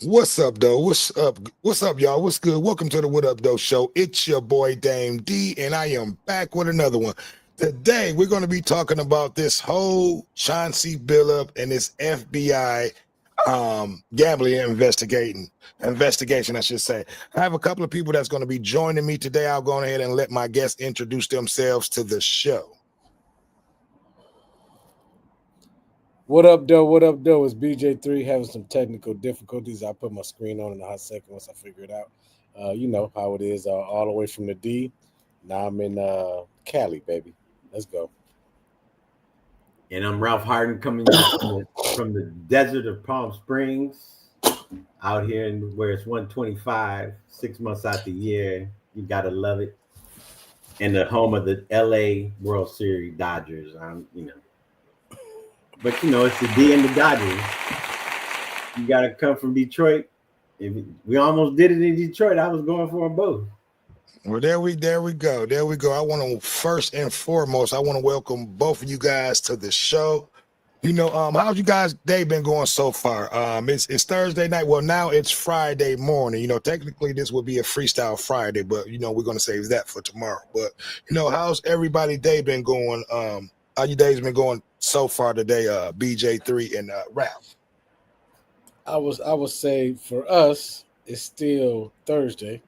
What's up, though? What's up? What's up, y'all? What's good? Welcome to the What Up, Though show. It's your boy Dame D, and I am back with another one. Today, we're going to be talking about this whole Chauncey Billups and this FBI gambling investigation, I should say. I have a couple of people that's going to be joining me today. I'll go ahead and let my guests introduce themselves to the show. What up, though? What up, though? It's BJ3 having some technical difficulties. I'll put my screen on in a hot second once I figure it out. You know how it is, all the way from the D. Now I'm in Cali, baby. Let's go. And I'm Ralph Harden coming from the desert of Palm Springs, out here where it's 125, 6 months out the year. You gotta love it. And the home of the LA World Series Dodgers. But it's the D and the Dodgers. You gotta come from Detroit. We almost did it in Detroit. I was going for them both. Well, there we go. I want to first and foremost, I want to welcome both of you guys to the show. How's you guys' day been going so far? It's Thursday night. Well, now it's Friday morning. Technically this would be a freestyle Friday, but we're gonna save that for tomorrow. But how's everybody's day been going? How your day's been going so far today? BJ3 and Ralph. I would say for us, it's still Thursday.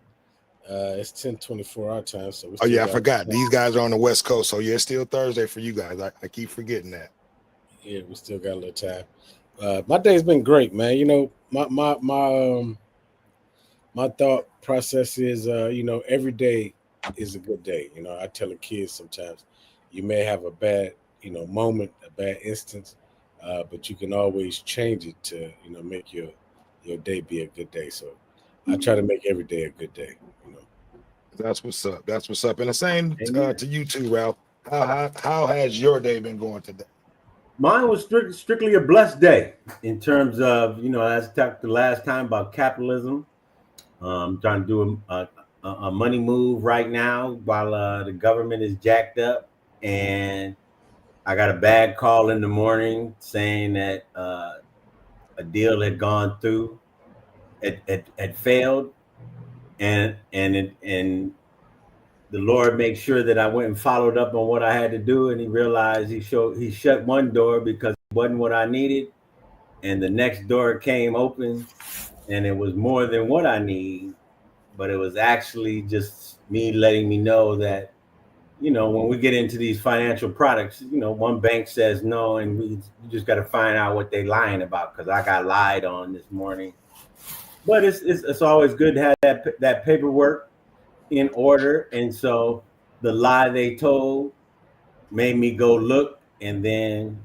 It's 10:24 our time. So I forgot. These guys are on the West Coast, so yeah, it's still Thursday for you guys. I keep forgetting that. Yeah, we still got a little time. My day's been great, man. My thought process is, every day is a good day. I tell the kids sometimes, you may have a bad, moment, a bad instance, but you can always change it to, make your day be a good day. So I try to make every day a good day. That's what's up. And the same to you too, Ralph. How has your day been going today? Mine was strictly a blessed day in terms of, as I talked the last time about capitalism. I'm trying to do a money move right now while the government is jacked up. And I got a bad call in the morning saying that a deal had gone through, had failed. And the Lord made sure that I went and followed up on what I had to do, and he realized he shut one door because it wasn't what I needed, and the next door came open, and it was more than what I need, but it was actually just me letting me know that, when we get into these financial products, one bank says no, and you just got to find out what they lying about, because I got lied on this morning. But it's always good to have that paperwork in order, and so the lie they told made me go look, and then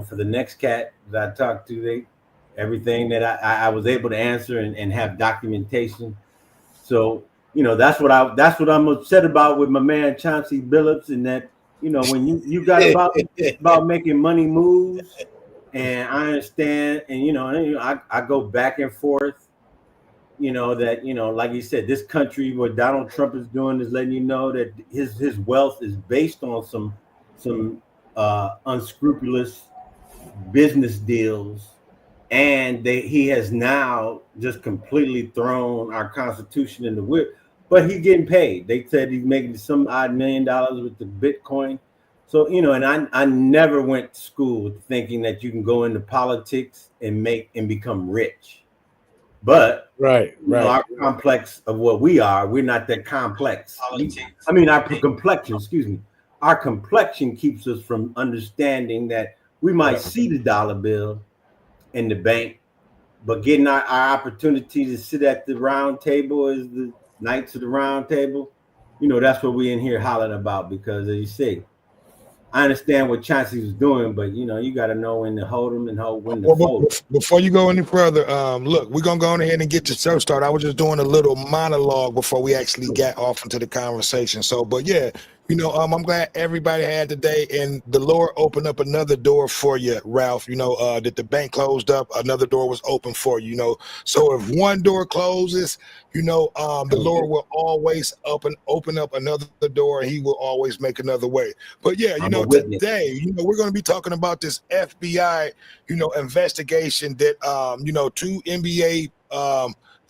for the next cat that I talked to, everything that I was able to answer and have documentation. So that's what I'm upset about with my man Chauncey Billups, and that when you got about making money moves, and I understand, and I go back and forth. Like you said, this country, what Donald Trump is doing is letting you know that his wealth is based on some unscrupulous business deals, and he has now just completely thrown our Constitution in the whip. But he's getting paid. They said he's making some odd $1 million with the Bitcoin. So and I never went to school thinking that you can go into politics and become rich. But right. Our complex of what we're not that complex. Our complexion, excuse me. Our complexion keeps us from understanding that we might see the dollar bill in the bank, but getting our opportunity to sit at the round table as the Knights of the Round Table, that's what we in here hollering about, because as you say, I understand what Chauncey was doing, but you got to know when to hold them and when to fold. Before you go any further, look, we're gonna go ahead and get the show started. I was just doing a little monologue before we actually got off into the conversation. So, but yeah, I'm glad everybody had today, and the Lord opened up another door for you, Ralph. That the bank closed up, another door was open for you. So if one door closes, the Lord will always open up another door, and He will always make another way. But yeah, I'm a witness. today, we're going to be talking about this FBI, investigation that, two NBA,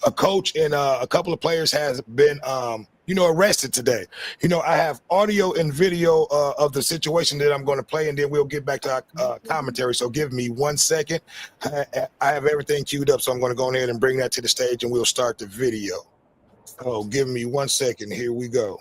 a coach and a couple of players has been, arrested today. I have audio and video of the situation that I'm going to play, and then we'll get back to our commentary. So give me 1 second. I have everything queued up, so I'm going to go ahead and bring that to the stage, and we'll start the video. So give me 1 second. Here we go.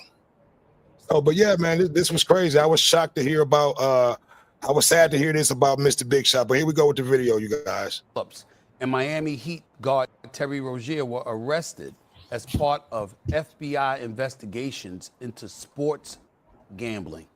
Oh, but yeah, man, this was crazy. I was shocked to hear about. I was sad to hear this about Mr. Big Shot, but here we go with the video, you guys. Billups and Miami Heat guard Terry Rozier were arrested as part of FBI investigations into sports gambling.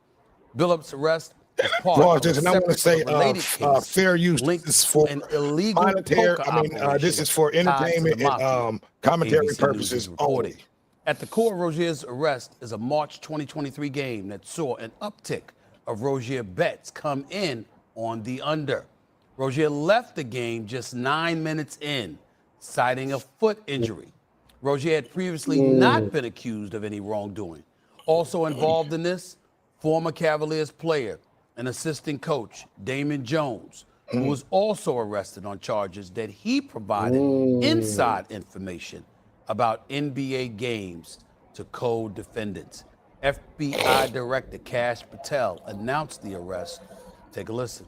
Billups' arrest as part of a and I want to say related case fair use. linked This is for an illegal monetary. poker this is for operation tied to the entertainment mafia, and commentary ABC News purposes is reporting. only. At the core of Rozier's arrest is a March 2023 game that saw an uptick of Rozier bets come in on the under. Rozier left the game just 9 minutes in, citing a foot injury. Rozier had previously not been accused of any wrongdoing. Also involved in this, former Cavaliers player and assistant coach Damon Jones, who was also arrested on charges that he provided inside information about NBA games to co-defendants. FBI Director Kash Patel announced the arrest. Take a listen.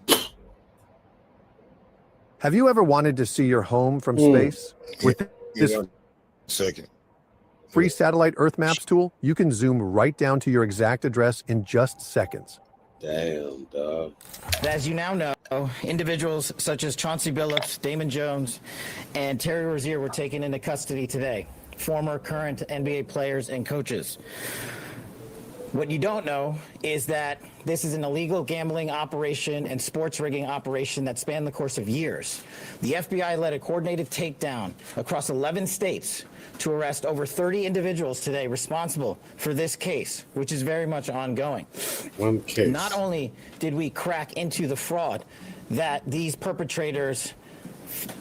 Have you ever wanted to see your home from space? With this free satellite Earth Maps tool, you can zoom right down to your exact address in just seconds. Damn, dog. As you now know, individuals such as Chauncey Billups, Damon Jones, and Terry Rozier were taken into custody today. Former, current NBA players and coaches. What you don't know is that this is an illegal gambling operation and sports rigging operation that spanned the course of years. The FBI led a coordinated takedown across 11 states to arrest over 30 individuals today responsible for this case, which is very much ongoing. One case. Not only did we crack into the fraud that these perpetrators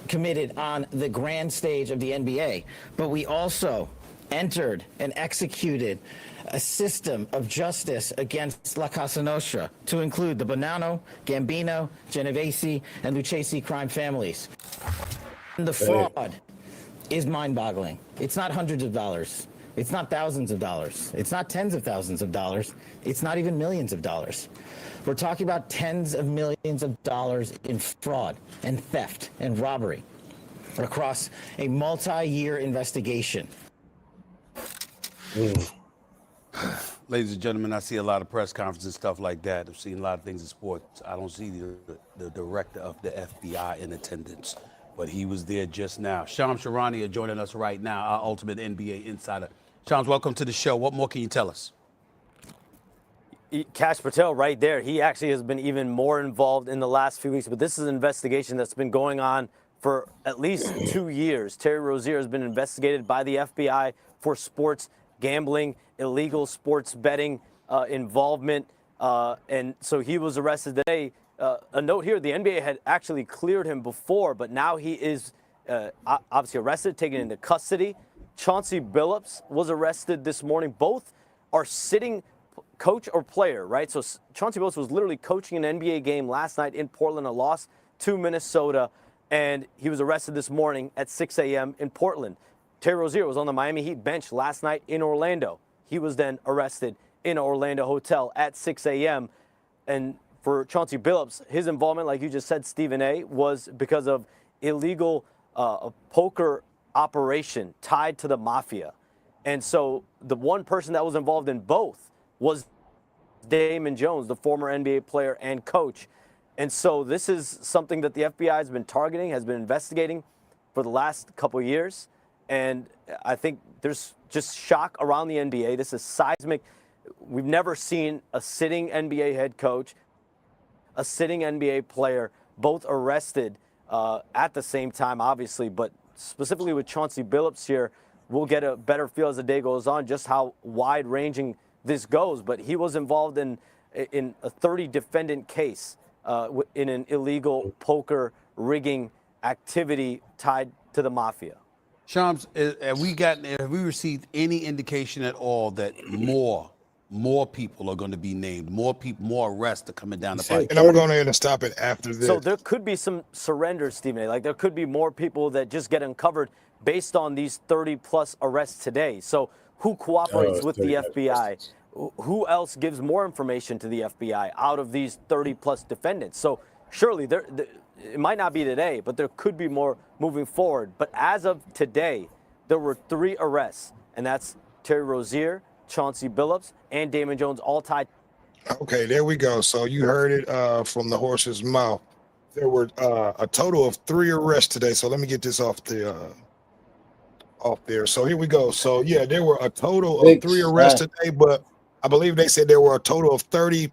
committed on the grand stage of the NBA, but we also entered and executed a system of justice against La Casa Nostra to include the Bonanno, Gambino, Genovese, and Lucchese crime families. And the fraud is mind-boggling. It's not hundreds of dollars. It's not thousands of dollars. It's not tens of thousands of dollars. It's not even millions of dollars. We're talking about tens of millions of dollars in fraud and theft and robbery across a multi-year investigation. Ladies and gentlemen, I see a lot of press conferences and stuff like that. I've seen a lot of things in sports. I don't see the director of the FBI in attendance, but he was there just now. Shams Charania joining us right now, our ultimate NBA insider. Shams, welcome to the show. What more can you tell us? Kash Patel right there. He actually has been even more involved in the last few weeks, but this is an investigation that's been going on for at least 2 years. Terry Rozier has been investigated by the FBI for sports gambling, illegal sports betting involvement, and so he was arrested today. A note here, the NBA had actually cleared him before, but now he is obviously arrested, taken into custody. Chauncey Billups was arrested this morning. Both are sitting coach or player, right? So Chauncey Billups was literally coaching an NBA game last night in Portland, a loss to Minnesota, and he was arrested this morning at 6 a.m. in Portland. Terry Rozier was on the Miami Heat bench last night in Orlando. He was then arrested in an Orlando hotel at 6 a.m. And for Chauncey Billups, his involvement, like you just said, Stephen A., was because of illegal poker operation tied to the mafia. And so the one person that was involved in both was Damon Jones, the former NBA player and coach. And so this is something that the FBI has been targeting, has been investigating for the last couple of years. And I think there's just shock around the NBA. This is seismic. We've never seen a sitting NBA head coach, a sitting NBA player, both arrested at the same time, obviously. But specifically with Chauncey Billups here, we'll get a better feel as the day goes on just how wide-ranging this goes, but he was involved in a 30 defendant case in an illegal poker rigging activity tied to the mafia. Shams, have we received any indication at all that more people are going to be named, more arrests are coming down the pipe? And I'm going to go ahead and stop it after this. So there could be some surrenders, Stephen A. Like there could be more people that just get uncovered based on these 30+ arrests today. So who cooperates with the FBI? Who else gives more information to the FBI out of these 30+ defendants? So surely it might not be today, but there could be more moving forward. But as of today, there were 3 arrests, and that's Terry Rozier, Chauncey Billups, and Damon Jones, all tied. Okay, there we go. So you heard it from the horse's mouth. There were a total of 3 arrests today. So let me get this off there. So here we go. So yeah, there were a total of 3 arrests today, but I believe they said there were a total of 30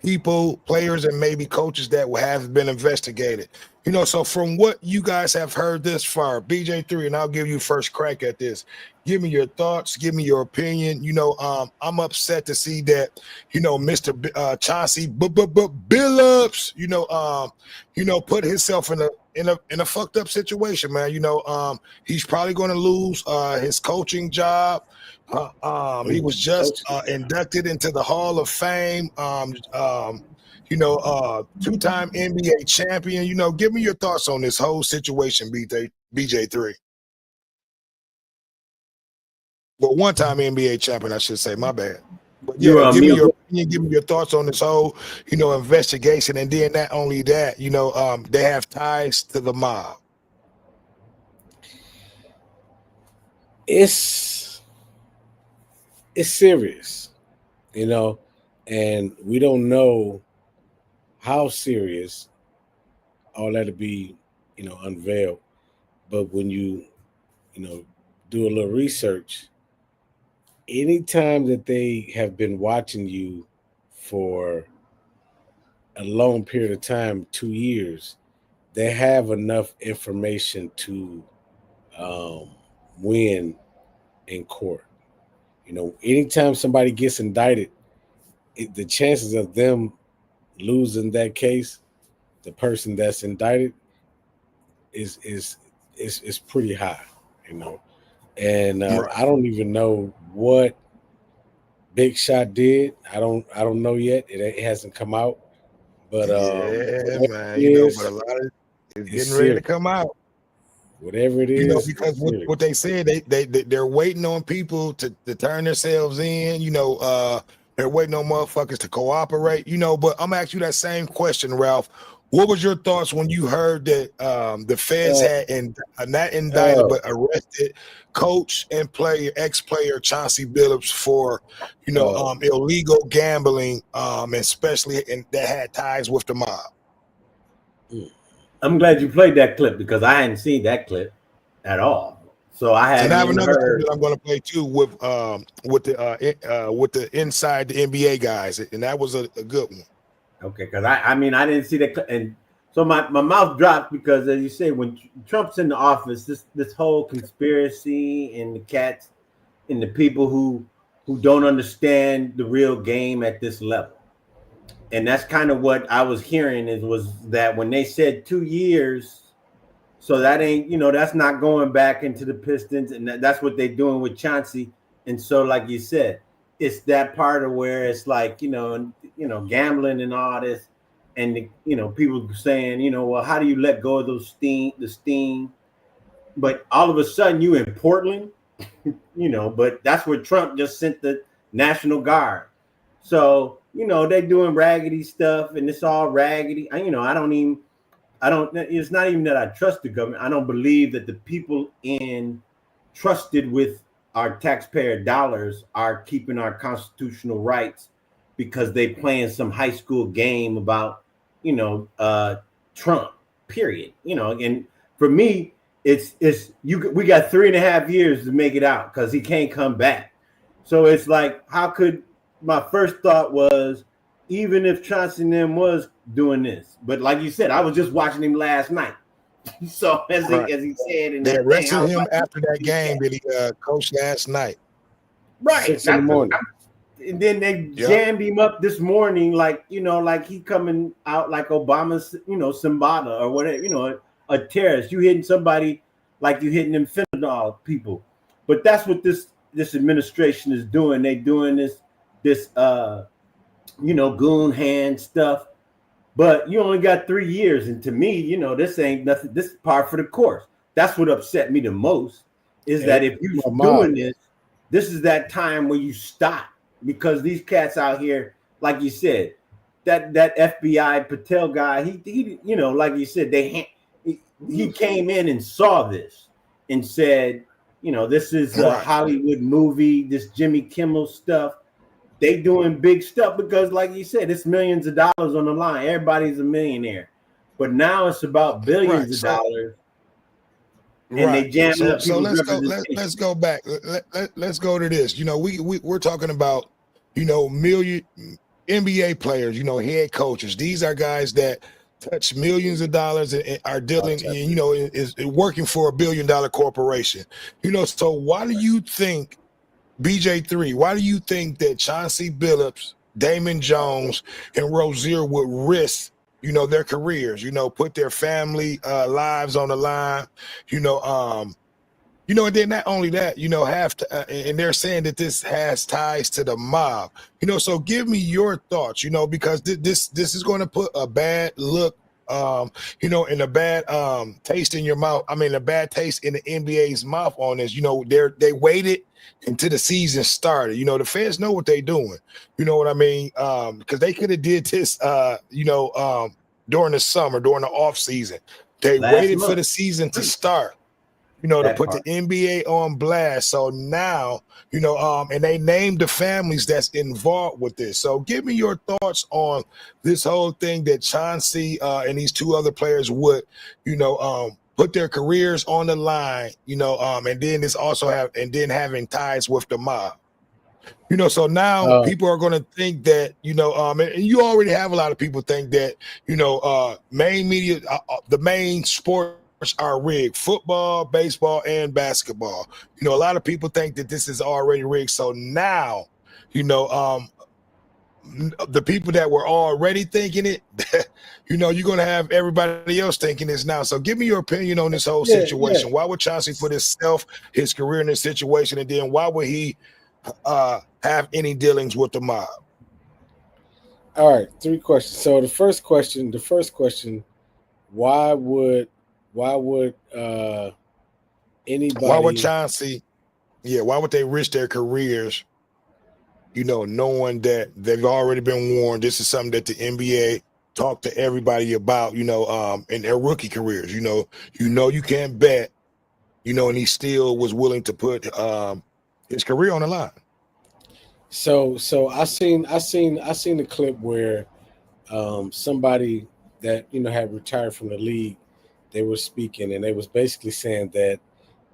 people, players, and maybe coaches that have been investigated. So from what you guys have heard this far, BJ3, and I'll give you first crack at this. Give me your thoughts. Give me your opinion. I'm upset to see that, Mr. Chauncey Billups, put himself in a fucked up situation, man. He's probably going to lose his coaching job. He was just inducted into the Hall of Fame. Two-time NBA champion. Give me your thoughts on this whole situation, BJ3. Well, one-time NBA champion, I should say. My bad. But yeah, give me your opinion. Give me your thoughts on this whole, investigation, and then not only that, they have ties to the mob. It's serious, and we don't know how serious all that'll be, unveiled. But when you, do a little research, anytime that they have been watching you for a long period of time, 2 years, they have enough information to win in court. Anytime somebody gets indicted, the chances of them losing that case, the person that's indicted, is pretty high, And Right. I don't even know what Big Shot did. I don't know yet. It hasn't come out. But yeah, man, but a lot of it's getting ready to come out. Whatever it is, because what they said, they're waiting on people to turn themselves in. They're waiting on motherfuckers to cooperate. But I'm asking you that same question, Ralph. What was your thoughts when you heard that the feds had not indicted but arrested coach and ex-player Chauncey Billups for illegal gambling, especially that had ties with the mob? I'm glad you played that clip because I hadn't seen that clip at all. So I hadn't. And I have another clip that I'm going to play too with the inside the NBA guys, and that was a good one. Okay, because I didn't see that, and so my mouth dropped because, as you say, when Trump's in the office, this whole conspiracy and the cats and the people who don't understand the real game at this level, and that's kind of what I was hearing was that when they said 2 years, so that ain't that's not going back into the Pistons, and that's what they're doing with Chauncey, and so like you said, it's that part of where it's like gambling and all this, and people saying well, how do you let go of the steam? But all of a sudden you in Portland, but that's where Trump just sent the National Guard. So they doing raggedy stuff, and it's all raggedy. It's not even that I trust the government. I don't believe that the people trusted with our taxpayer dollars are keeping our constitutional rights because they playing some high school game about, Trump, period. And for me, we got 3.5 years to make it out because he can't come back. So it's like, my first thought was, even if Chauncey and them was doing this, but like you said, I was just watching him last night. So as he said, they arrested him after that game that he coached last night. Right. 6 in the morning. And then they Yep. jammed him up this morning, like, you know, like he coming out like Obama's, you know, Simbada or whatever, you know, a terrorist. You hitting somebody like you hitting them fentanyl people. But that's what this administration is doing. They doing this you know, goon hand stuff. But you only got 3 years, and to me, you know, this ain't nothing. This is par for the course. That's what upset me the most is that if you're doing this is that time where you stop, because these cats out here, like you said, that FBI Patel guy, he you know, like you said, he came in and saw this and said, you know, this is a Hollywood movie, this Jimmy Kimmel stuff. They doing big stuff because, like you said, it's millions of dollars on the line. Everybody's a millionaire, but now it's about billions of dollars. And they jamming up people's representation. Let's go back. Let's go to this. You know, we're talking about, you know, million NBA players, you know, head coaches. These are guys that touch millions of dollars and are dealing, you know, is working for $1 billion corporation. You know, so why do you think, BJ3, why do you think that Chauncey Billups, Damon Jones, and Rozier would risk, you know, their careers, you know, put their family lives on the line, you know, and then not only that, you know, and they're saying that this has ties to the mob, you know, so give me your thoughts, you know, because this is going to put a bad look, you know, and a bad taste in your mouth. I mean, a bad taste in the NBA's mouth on this. You know, they waited until the season started. You know, the fans know what they're doing. You know what I mean? Because they could have did this, you know, during the summer, during the off season. They waited for the season to start, you know, to put the NBA on blast. So now, you know, and they named the families that's involved with this. So give me your thoughts on this whole thing that Chauncey and these two other players would, you know, put their careers on the line, you know, and then this also having ties with the mob. You know, so now people are going to think that, you know, and you already have a lot of people think that, you know, main media, the main sports are rigged: football, baseball, and basketball. You know, a lot of people think that this is already rigged. So now, you know, the people that were already thinking it, you know, you're going to have everybody else thinking this now. So give me your opinion on this whole situation. Why would Chauncey put his career in this situation? And then why would he have any dealings with the mob? All right, 3 questions. So the first question, why would anybody? Why would Chauncey? Yeah, why would they risk their careers? You know, knowing that they've already been warned. This is something that the NBA talked to everybody about. You know, in their rookie careers. You know, you can't bet. You know, and he still was willing to put his career on the line. So I seen the clip where somebody that, you know, had retired from the league, they were speaking, and they was basically saying that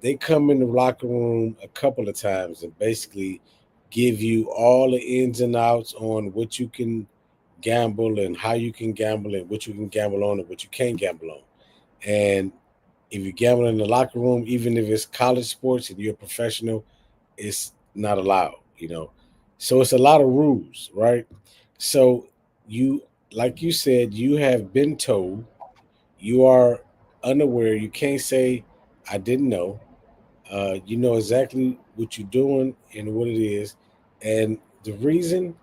they come in the locker room a couple of times and basically give you all the ins and outs on what you can gamble and how you can gamble and what you can gamble on and what you can't gamble on. And if you gamble in the locker room, even if it's college sports and you're a professional, it's not allowed, you know. So it's a lot of rules, right? So you, like you said, you have been told, you are unaware. You can't say, I didn't know. You know exactly what you're doing and what it is. And the reason,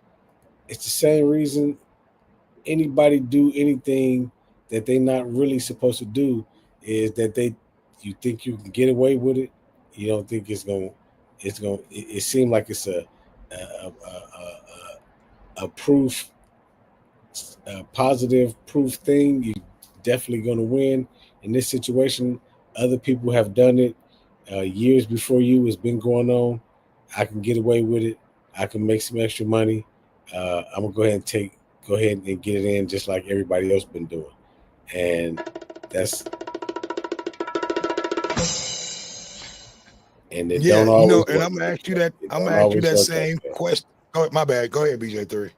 it's the same reason anybody do anything that they're not really supposed to do, is that you think you can get away with it. You don't think it seems like it's a proof, a positive proof thing. You're definitely going to win. In this situation, other people have done it years before you. It's been going on. I can get away with it. I can make some extra money. I'm gonna go ahead and get it in just like everybody else been doing. And that's and it don't always, you know, work. and I'm gonna ask you that same question. Oh, my bad. Go ahead, BJ3.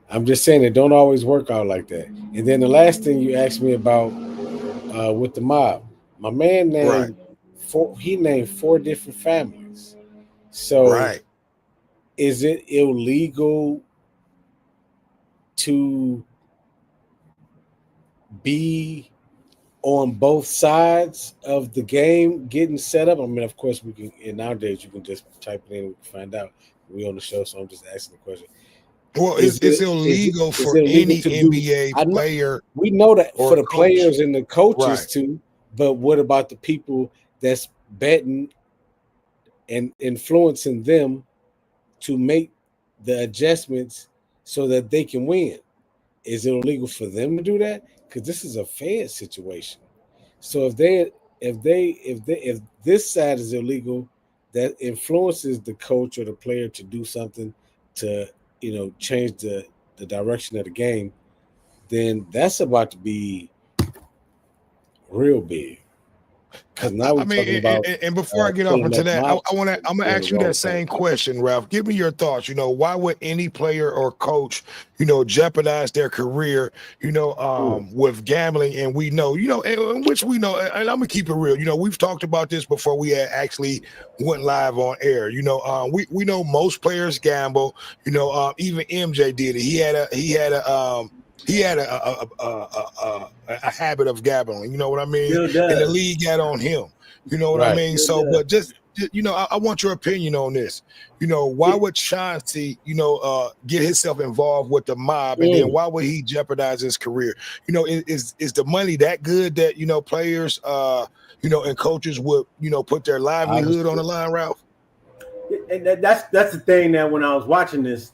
I'm just saying it don't always work out like that. And then the last thing you asked me about with the mob, my man named 4 different families. So is it illegal to be on both sides of the game getting set up? I mean, of course, we can. In nowadays, you can just type it in and we can find out. We on the show, so I'm just asking the question. Well, Is it's it illegal is for it illegal any to do? NBA I know player we know that or for the coach. players and the coaches Right. too, but what about the people that's betting and influencing them to make the adjustments so that they can win? Is it illegal for them to do that? Because this is a fan situation. So if this side is illegal, that influences the coach or the player to do something to change the direction of the game, then that's about to be real big. Because now I we're mean, talking about and before I get off pulling into up that, mobs I'm gonna doing ask the you wrong that thing. same question, Ralph. Give me your thoughts. Why would any player or coach, jeopardize their career, with gambling? And we know, and which we know, and I'm gonna keep it real. We've talked about this before we had actually went live on air. We know most players gamble. Even MJ did it. He had a habit of gambling. You know what I mean? Still And the does. league got on him. You know what I Right. mean? Still So, does. but just I want your opinion on this. Why would Chauncey, get himself involved with the mob, and then why would he jeopardize his career? Is the money that good that players, and coaches would put their livelihood on the line, Ralph? And that's the thing that when I was watching this,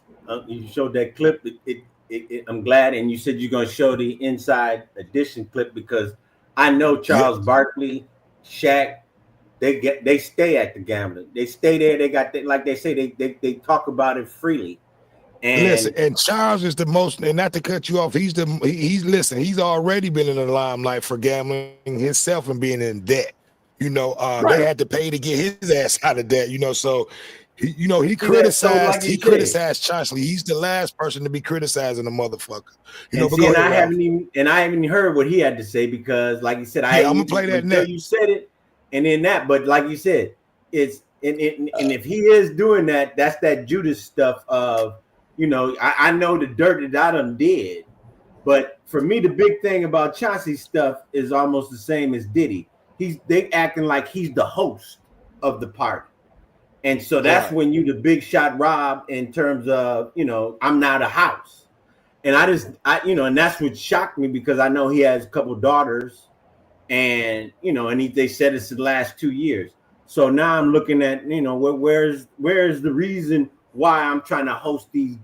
you showed that clip. I'm glad, and you said you're going to show the Inside Edition clip because I know Charles Barkley, Shaq, they stay at the gambling. They stay there. They got like they say they talk about it freely. Listen, And and Charles is the most, and not to cut you off, he's he's already been in the limelight for gambling himself and being in debt. They had to pay to get his ass out of debt. So he criticized Chauncey. He's the last person to be criticizing the motherfucker. But go and ahead, Ralph. I haven't heard what he had to say because, like you said, I'm gonna play that until next. you said it, and then that. But like you said, it's and if he is doing that, that's that Judas stuff of I know the dirt that I done did, but for me, the big thing about Chauncey stuff is almost the same as Diddy. They acting like he's the host of the party. And so that's when you the big shot Rob in terms of, I'm not a house. And and that's what shocked me because I know he has a couple daughters and, they said it's the last 2 years. So now I'm looking at, where's the reason why I'm trying to host these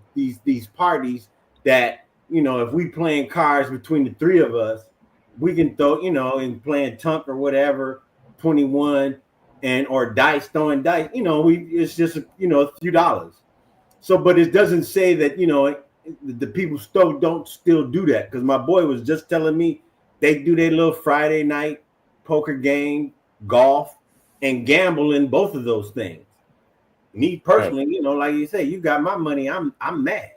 parties that, if we playing cards between the three of us, we can throw, and playing Tunk or whatever, 21 or throwing dice, it's just, a few dollars. So, but it doesn't say that, the people still don't do that. Cause my boy was just telling me they do their little Friday night poker game, golf, and gamble in both of those things. Me personally, like you say, you got my money. I'm mad,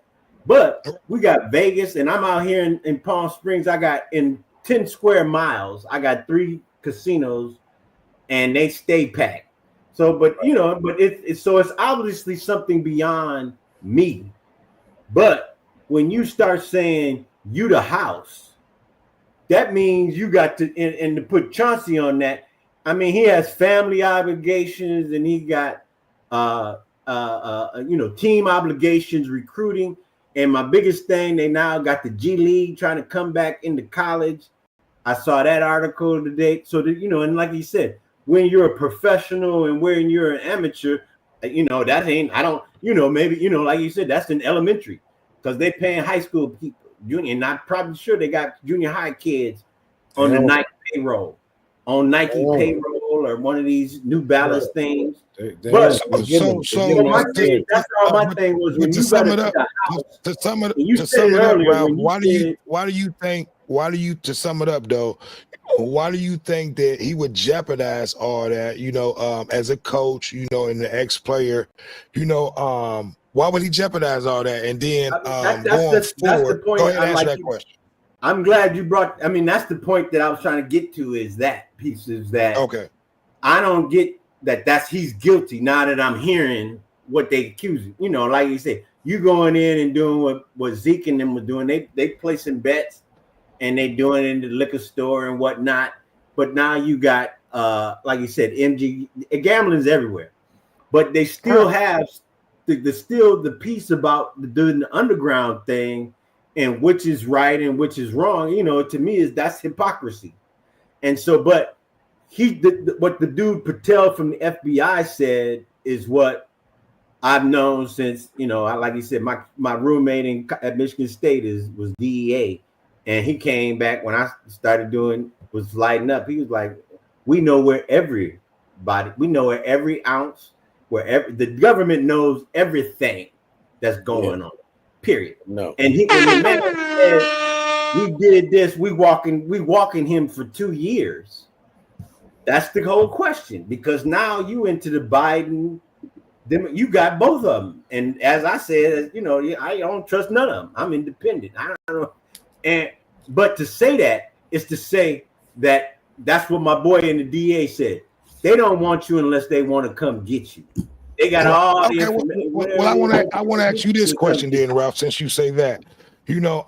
but we got Vegas and I'm out here in Palm Springs. I got in 10 square miles. I got 3 casinos and they stay packed. So, but it's obviously something beyond me. But when you start saying you the house, that means you got to and to put Chauncey on that. I mean, he has family obligations and he got team obligations, recruiting. And my biggest thing, they now got the G League trying to come back into college. I saw that article today. So that, and like you said, when you're a professional and when you're an amateur, that ain't, I don't, maybe, like you said, that's in elementary because they're paying high school people, junior, and I'm probably sure they got junior high kids on the Nike payroll, or one of these New Balance things. But my thing was when to you sum got it up, to sum it up, Ralph, why do you think, to sum it up though, why do you think that he would jeopardize all that, as a coach, and the ex-player, why would he jeopardize all that? And then that's the point. Go ahead and answer that question. I'm glad you brought, that's the point that I was trying to get to is that piece is that okay. I don't get that he's guilty now that I'm hearing what they accuse you. You know, like you said, you going in and doing what Zeke and them were doing. They placing bets and they doing it in the liquor store and whatnot. But now you got like you said, MG gambling's everywhere. But they still have the piece about doing the underground thing and which is right and which is wrong. You know, to me that's hypocrisy. And so, but what the dude Patel from the FBI said is what I've known since, you know, like you said, my roommate at Michigan State was DEA, and he came back when I started was lighting up. He was like, we know where every ounce, wherever the government knows everything that's going on. Period. No. And when the man said we did this, we walking him for 2 years. That's the whole question, because now you into the Biden. You got both of them, and as I said, you know, I don't trust none of them. I'm independent. I don't know, but to say that is to say that that's what my boy in the DA said. They don't want you unless they want to come get you. They got all the information. Well, I want to ask you this question, then, Ralph. Since you say that, you know,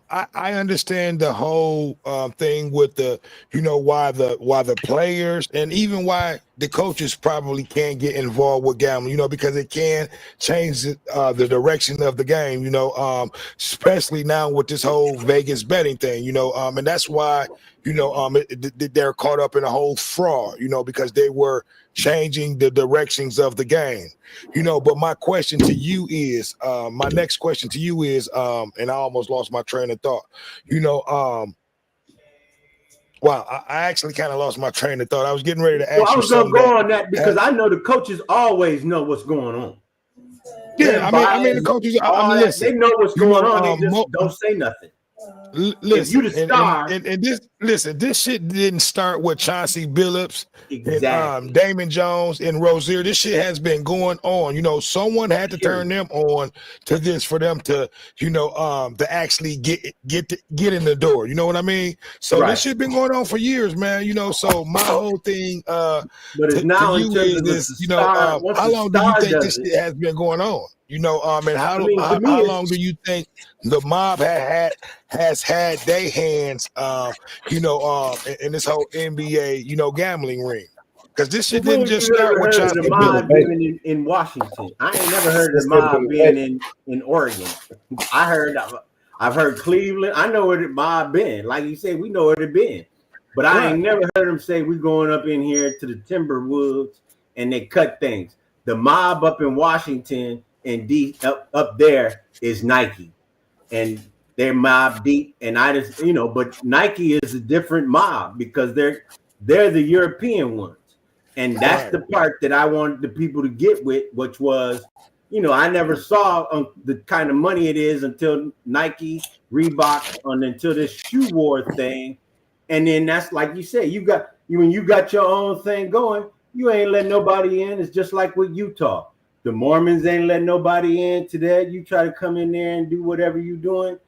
I understand the whole thing with the, you know, why the players and even why the coaches probably can't get involved with gambling, you know, because it can change the direction of the game, you know, especially now with this whole Vegas betting thing, you know, and that's why, you know, they're caught up in a whole fraud, you know, because they were changing the directions of the game, you know. But my question to you is, my next question to you is, and I almost lost my train of thought, you know, wow, I actually kind of lost my train of thought. I was getting ready to ask you. I was going to go on that because I know the coaches always know what's going on. Yeah, I mean, the coaches. They know what's going on. They just don't say nothing. Listen, if you the star, this shit didn't start with Chauncey Billups exactly. and Damon Jones and Rozier. This shit has been going on. You know, someone had to turn them on to this for them to, you know, to actually get in the door. You know what I mean? So this shit been going on for years, man. You know, so my whole thing, but it's now to you is this, you know, how long do you think this shit has been going on? You know, and how long do you think the mob has had their hands, you know, in this whole NBA, you know, gambling ring? Because this shit didn't just start with Chauncey the mob being in Washington. I ain't never heard of the mob being in Oregon. I've heard Cleveland. I know where the mob been. Like you said, we know where it been. But I ain't never heard them say we going up in here to the Timberwoods and they cut things. The mob up in Washington and up there is Nike, and they're mob deep. And I just, you know, but Nike is a different mob because they're the European ones, and that's the part that I wanted the people to get with, which was, you know, I never saw the kind of money it is until Nike, Reebok, until this shoe war thing, and then that's like you said, when you got your own thing going, you ain't letting nobody in. It's just like with Utah. The Mormons ain't letting nobody in to that. You try to come in there and do whatever you're doing.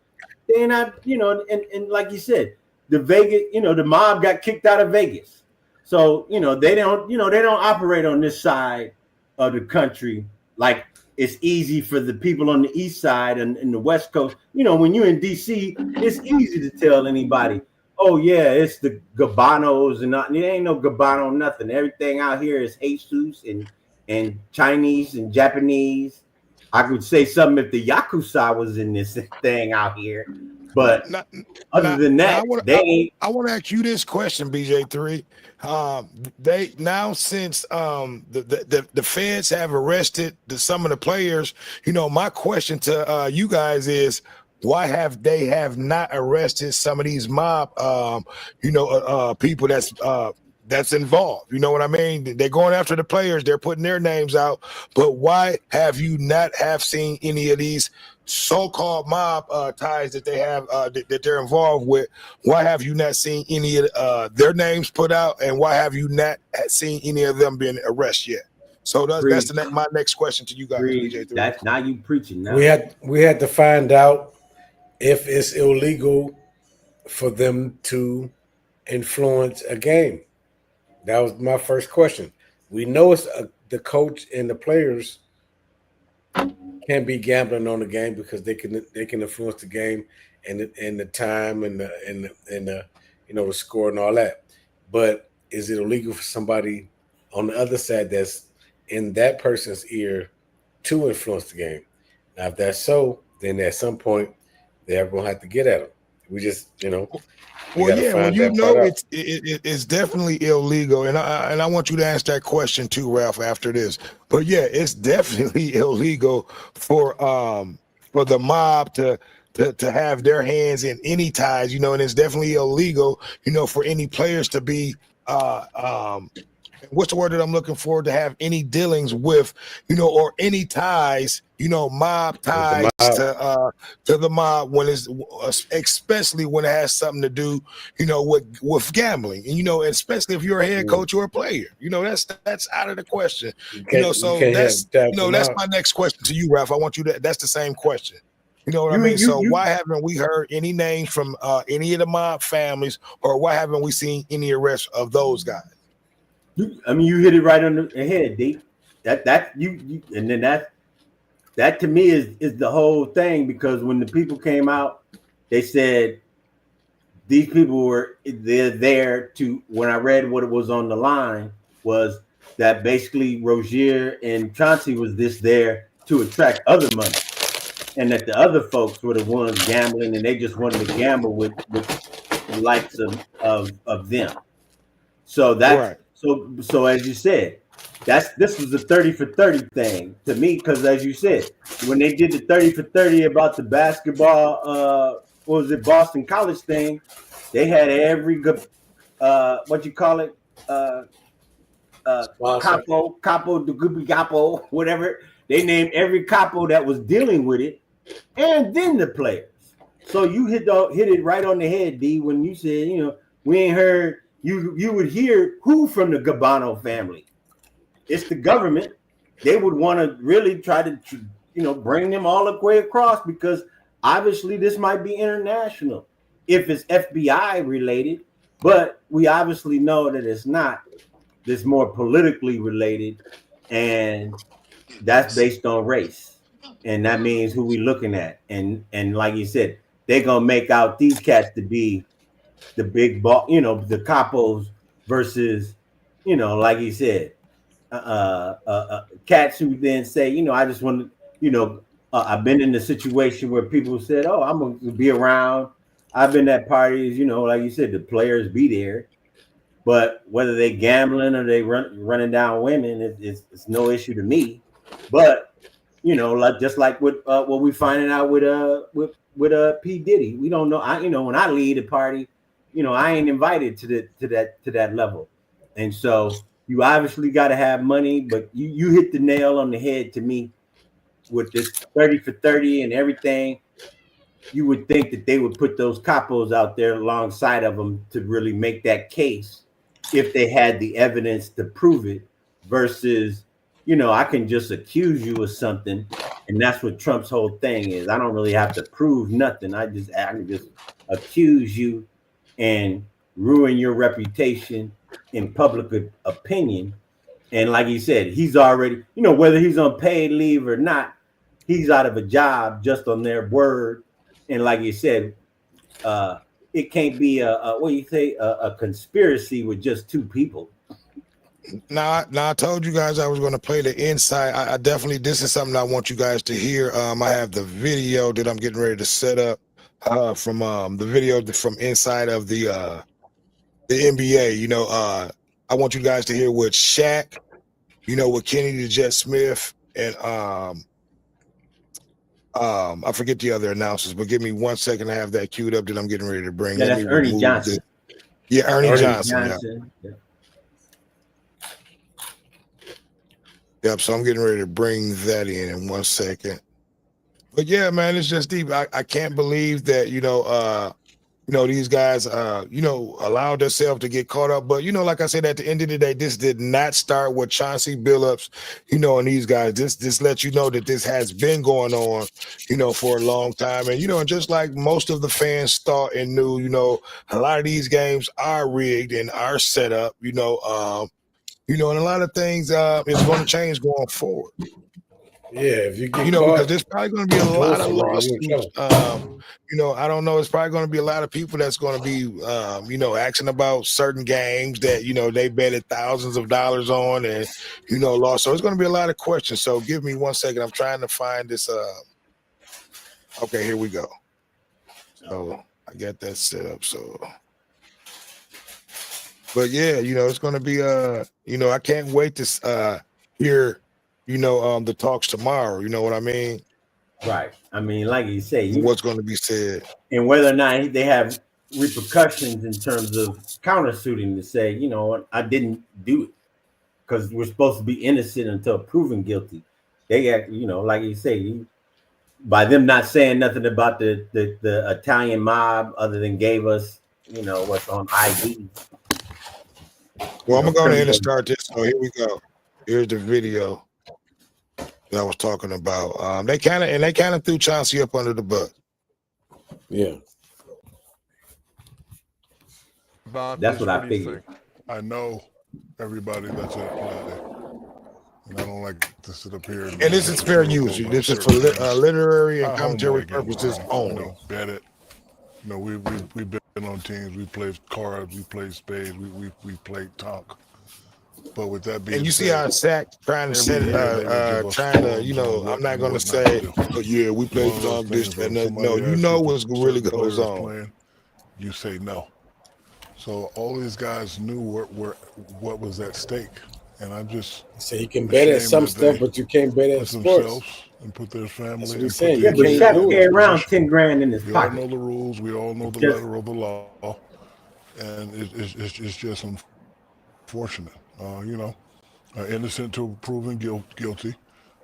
They're not, you know, and like you said, the Vegas, you know, the mob got kicked out of Vegas. So, you know, they don't operate on this side of the country like it's easy for the people on the east side and the West Coast. You know, when you're in DC, it's easy to tell anybody, oh yeah, it's the Gabanos and not. It ain't no Gabano, nothing. Everything out here is Jesus and Chinese and Japanese. I could say something if the Yakuza was in this thing out here, but other than that, I want to ask you this question, BJ3. They now, since the feds have arrested some of the players, you know, my question to you guys is, why have they not arrested some of these mob, you know, people that's involved? You know what I mean? They're going after the players. They're putting their names out. But why have you not seen any of these so-called mob ties that they have that they're involved with? Why have you not seen any of their names put out? And why have you not seen any of them being arrested yet? So that's my next question to you guys. BJ3. That's now you preaching. Now we had to find out if it's illegal for them to influence a game. That was my first question. We know it's the coach and the players can't be gambling on the game because they can influence the game and the time and the the score and all that. But is it illegal for somebody on the other side that's in that person's ear to influence the game? Now, if that's so, then at some point they're going to have to get at them. We just, Well, yeah, well, find that part out. it's definitely illegal, and I want you to answer that question too, Ralph, after this. But yeah, it's definitely illegal for the mob to have their hands in any ties, and it's definitely illegal, for any players to be what's the word that I'm looking for, to have any dealings with, or any ties, mob ties to the mob, when it's, especially when it has something to do, with gambling, and especially if you're a head coach or a player, that's out of the question. So that's that's my next question to you, Ralph. I want you to, that's the same question. You know what I mean? So why haven't we heard any names from any of the mob families, or why haven't we seen any arrests of those guys? You hit it right on the head, D. That you and then that to me is the whole thing, because when the people came out, they said these people they're there to, when I read what it was on the line, was that basically Rozier and Chauncey was there to attract other money, and that the other folks were the ones gambling, and they just wanted to gamble with the likes of them. So that's right. So as you said, this was a 30 for 30 thing to me, because as you said, when they did the 30 for 30 about the basketball, what was it, Boston College thing, they had every good capo de Gubi Capo, whatever. They named every capo that was dealing with it, and then the players. So you hit it right on the head, D, when you said, we ain't heard. You would hear who from the Gabano family. It's the government. They would want to really try to, bring them all the way across, because obviously this might be international if it's FBI related, but we obviously know that it's not. It's more politically related, and that's based on race, and that means who we looking at. And like you said, they're gonna make out these cats to be the big ball, the capos versus, like he said, cats who then say, I just want to, I've been in a situation where people said, oh, I'm going to be around. I've been at parties, like you said, the players be there, but whether they gambling or they running down women, it's no issue to me. But, just like what we finding out with P. Diddy, we don't know. When I lead a party, I ain't invited to that level. And so you obviously got to have money, but you hit the nail on the head to me with this 30 for 30 and everything. You would think that they would put those capos out there alongside of them to really make that case if they had the evidence to prove it, versus, I can just accuse you of something. And that's what Trump's whole thing is. I don't really have to prove nothing. I can just accuse you and ruin your reputation in public opinion. And like he said, he's already, whether he's on paid leave or not, he's out of a job just on their word. And like you said, it can't be a conspiracy with just two people. Now I told you guys I was going to play the inside. I definitely, this is something I want you guys to hear. I have the video that I'm getting ready to set up from the video from inside of the NBA. I want you guys to hear what Shaq, with Kenny the Jet Smith, and I forget the other announcers, but give me 1 second to have that queued up that I'm getting ready to bring. Yeah, that's Ernie Johnson. Yeah, Ernie Johnson. Yeah. Yep, so I'm getting ready to bring that in 1 second. But yeah, man, it's just deep. I can't believe that, these guys, allowed themselves to get caught up. But, like I said, at the end of the day, this did not start with Chauncey Billups, and these guys. This lets you know that this has been going on, for a long time. And, and just like most of the fans thought and knew, a lot of these games are rigged and are set up, and a lot of things is going to change going forward. Yeah, if you get because caught, there's probably going to be a lot of bullshit, you in lawsuits. trouble. I don't know. It's probably going to be a lot of people that's going to be, asking about certain games that, they betted thousands of dollars on and, lost. So it's going to be a lot of questions. So give me 1 second. I'm trying to find this. Okay, here we go. So I got that set up. So, but yeah, it's going to be, I can't wait to hear, the talks tomorrow. You know what I mean? Right. I mean, like you say, What's going to be said. and whether or not they have repercussions in terms of countersuiting to say, you know what, I didn't do it, because we're supposed to be innocent until proven guilty. They act, like you say, by them not saying nothing about the Italian mob other than gave us, what's on ID. Well, I'm going to go ahead and start this. So here we go. Here's the video that I was talking about. They kind of threw Chauncey up under the bus. Yeah. Bob, That's what I do you figured. think? I know everybody that's at play, and I don't like to sit up here. And this is fair use. This is for literary and commentary purposes only. Bet it. We've been on teams. We played cards. We played spades. We played talk. But with that being and you see said, how Sack trying to set, I'm not going to say, oh, yeah, we played talk, this, and that. No, what really goes on. Playing, you say no. So all these guys knew what was at stake, and I'm just so you can bet at some stuff, but you can't bet at sports and put their family. That's what he's saying. Yeah, but Sack carry around 10 grand in his pocket. We all know the rules. We all know the letter of the law, and it's just unfortunate. Innocent to proven guilty.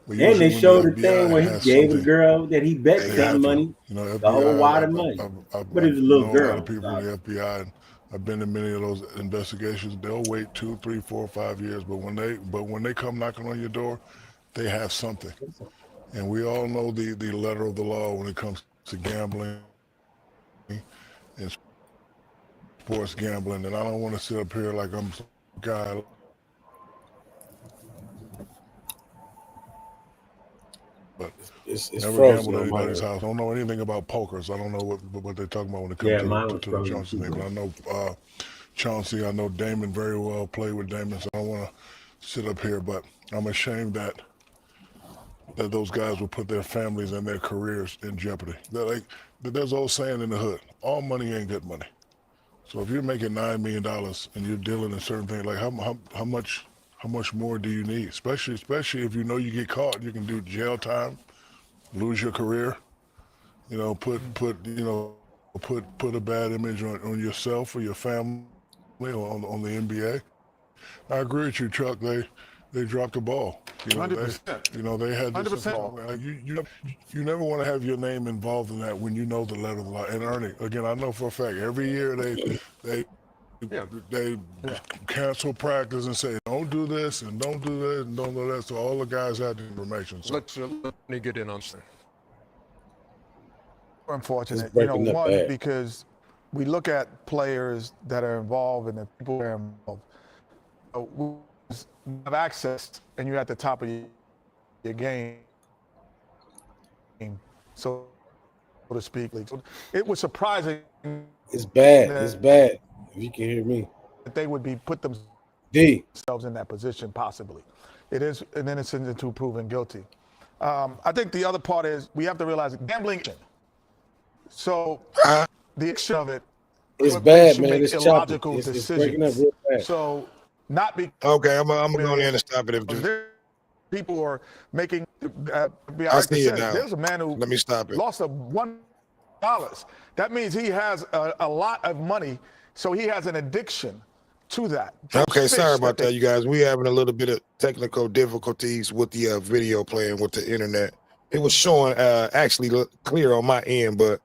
And they showed the thing where he gave a girl that he bet that money, the whole wad of money. But it was a little girl. A lot of people in the FBI, and I've been in many of those investigations. They'll wait 2, 3, 4, 5 years, but when they come knocking on your door, they have something. And we all know the letter of the law when it comes to gambling and sports gambling. And I don't want to sit up here like I'm some guy. But it's never frozen gambled at anybody's house. I don't know anything about poker, so I don't know what they're talking about when it comes to the Chauncey thing. But I know Chauncey, I know Damon very well, played with Damon, so I don't want to sit up here, but I'm ashamed that those guys will put their families and their careers in jeopardy. There's an old saying in the hood, all money ain't good money. So if you're making $9 million and you're dealing in certain things, like how much more do you need? Especially if you know you get caught, you can do jail time, lose your career. Put a bad image on yourself or your family or on the NBA. I agree with you, Chuck. They dropped the ball. 100%. They had this. 100%. You never want to have your name involved in that when you know the letter of the law. And Ernie, again, I know for a fact every year they cancel practice and say, don't do this and don't do that and don't do that. So all the guys had the information. So. Let me get in on that. Unfortunate, one, because we look at players that are involved and the people that are involved. We have access, and you're at the top of your game, so to speak. So it was surprising. It's bad. It's bad. If you can hear me, that they would put themselves in that position, possibly. It is an innocent until proven guilty. I think the other part is we have to realize gambling. So the action of it. It's bad, man. It's illogical choppy. Decisions. It's breaking up real bad. So not because. Okay, I'm going in and stop it. People are making. I see it now. There's a man who let me stop it. Lost $1. That means he has a lot of money, so he has an addiction to that. Okay, sorry about that, you guys. We having a little bit of technical difficulties with the video playing with the internet. It was showing actually clear on my end, but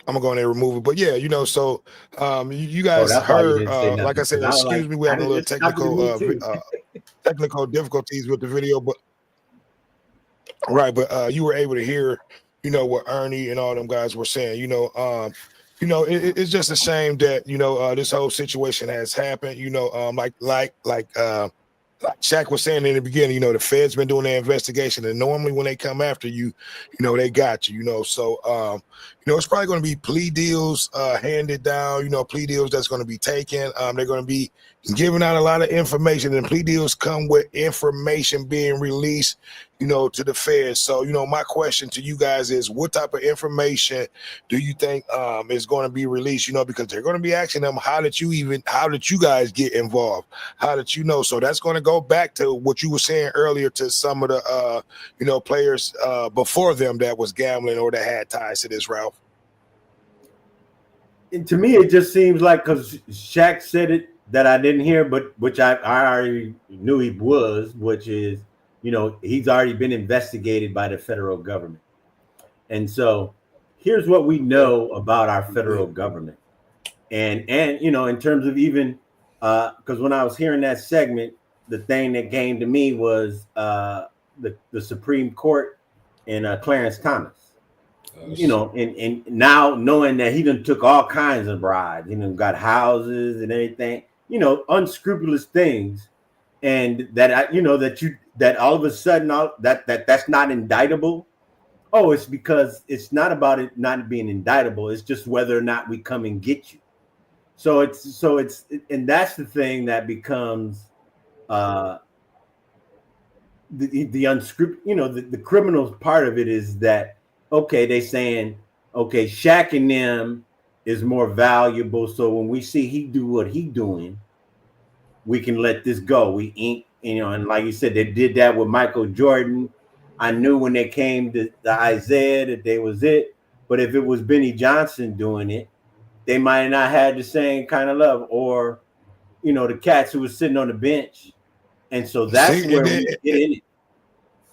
I'm gonna go in there and remove it. But yeah, so you guys heard, like I said, excuse me, we having a little technical difficulties with the video, but you were able to hear, what Ernie and all them guys were saying. It's just a shame that this whole situation has happened. like Shaq was saying in the beginning, the Fed's been doing their investigation, and normally when they come after you, they got you. So, it's probably going to be plea deals handed down. Plea deals that's going to be taken. They're going to be giving out a lot of information, and plea deals come with information being released, to the Fed. So, my question to you guys is, what type of information do you think is going to be released? Because they're going to be asking them, how did you guys get involved? How did you know? So that's going to go back to what you were saying earlier to some of the, players before them that was gambling or that had ties to this, Ralph. And to me, it just seems like, because Shaq said it that I didn't hear, but which I already knew he was, which is, he's already been investigated by the federal government. And so here's what we know about our federal government. And in terms of even, because when I was hearing that segment, the thing that came to me was the Supreme Court and Clarence Thomas. And now knowing that he done took all kinds of bribes, got houses and everything, unscrupulous things, and that that all of a sudden that's not indictable. Oh, it's because it's not about it not being indictable. It's just whether or not we come and get you. So it's and that's the thing that becomes the unscrupulous, the criminal part of it is that, okay, they saying, okay, Shaq and them is more valuable. So when we see he do what he doing, we can let this go. We ain't, and like you said, they did that with Michael Jordan. I knew when they came to the Isaiah that they was it. But if it was Benny Johnson doing it, they might not have the same kind of love, or, the cats who was sitting on the bench. And so that's where we get in it.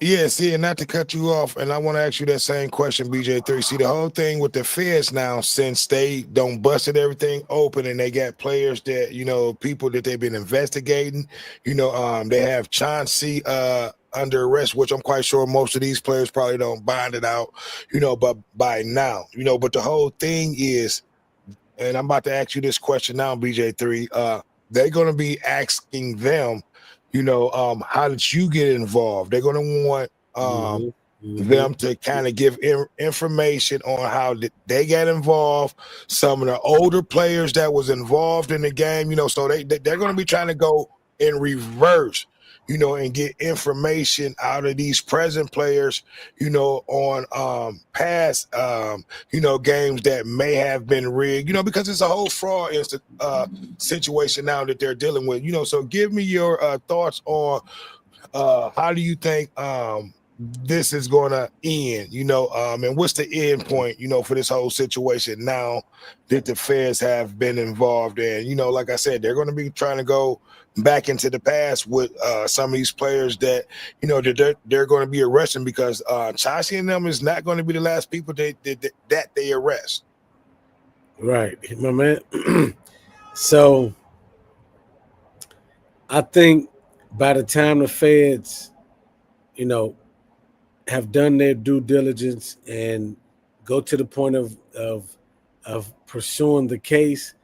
Yeah, see, and not to cut you off, and I want to ask you that same question, BJ3. See, the whole thing with the Feds now, since they don't busted everything open and they got players that, people that they've been investigating, they have Chauncey under arrest, which I'm quite sure most of these players probably don't bind it out, but by now, but the whole thing is, and I'm about to ask you this question now, BJ3, they're going to be asking them, how did you get involved? They're going to want them to kind of give information on how they got involved, some of the older players that was involved in the game, so they're going to be trying to go in reverse, and get information out of these present players, on past, games that may have been rigged, because it's a whole fraud situation now that they're dealing with, so give me your thoughts on how do you think this is going to end, and what's the end point, for this whole situation now that the Feds have been involved in, like I said, they're going to be trying to go back into the past with some of these players that, they're going to be arresting, because Chauncey and them is not going to be the last people that they arrest. Right, my man. So I think by the time the Feds, have done their due diligence and go to the point of pursuing the case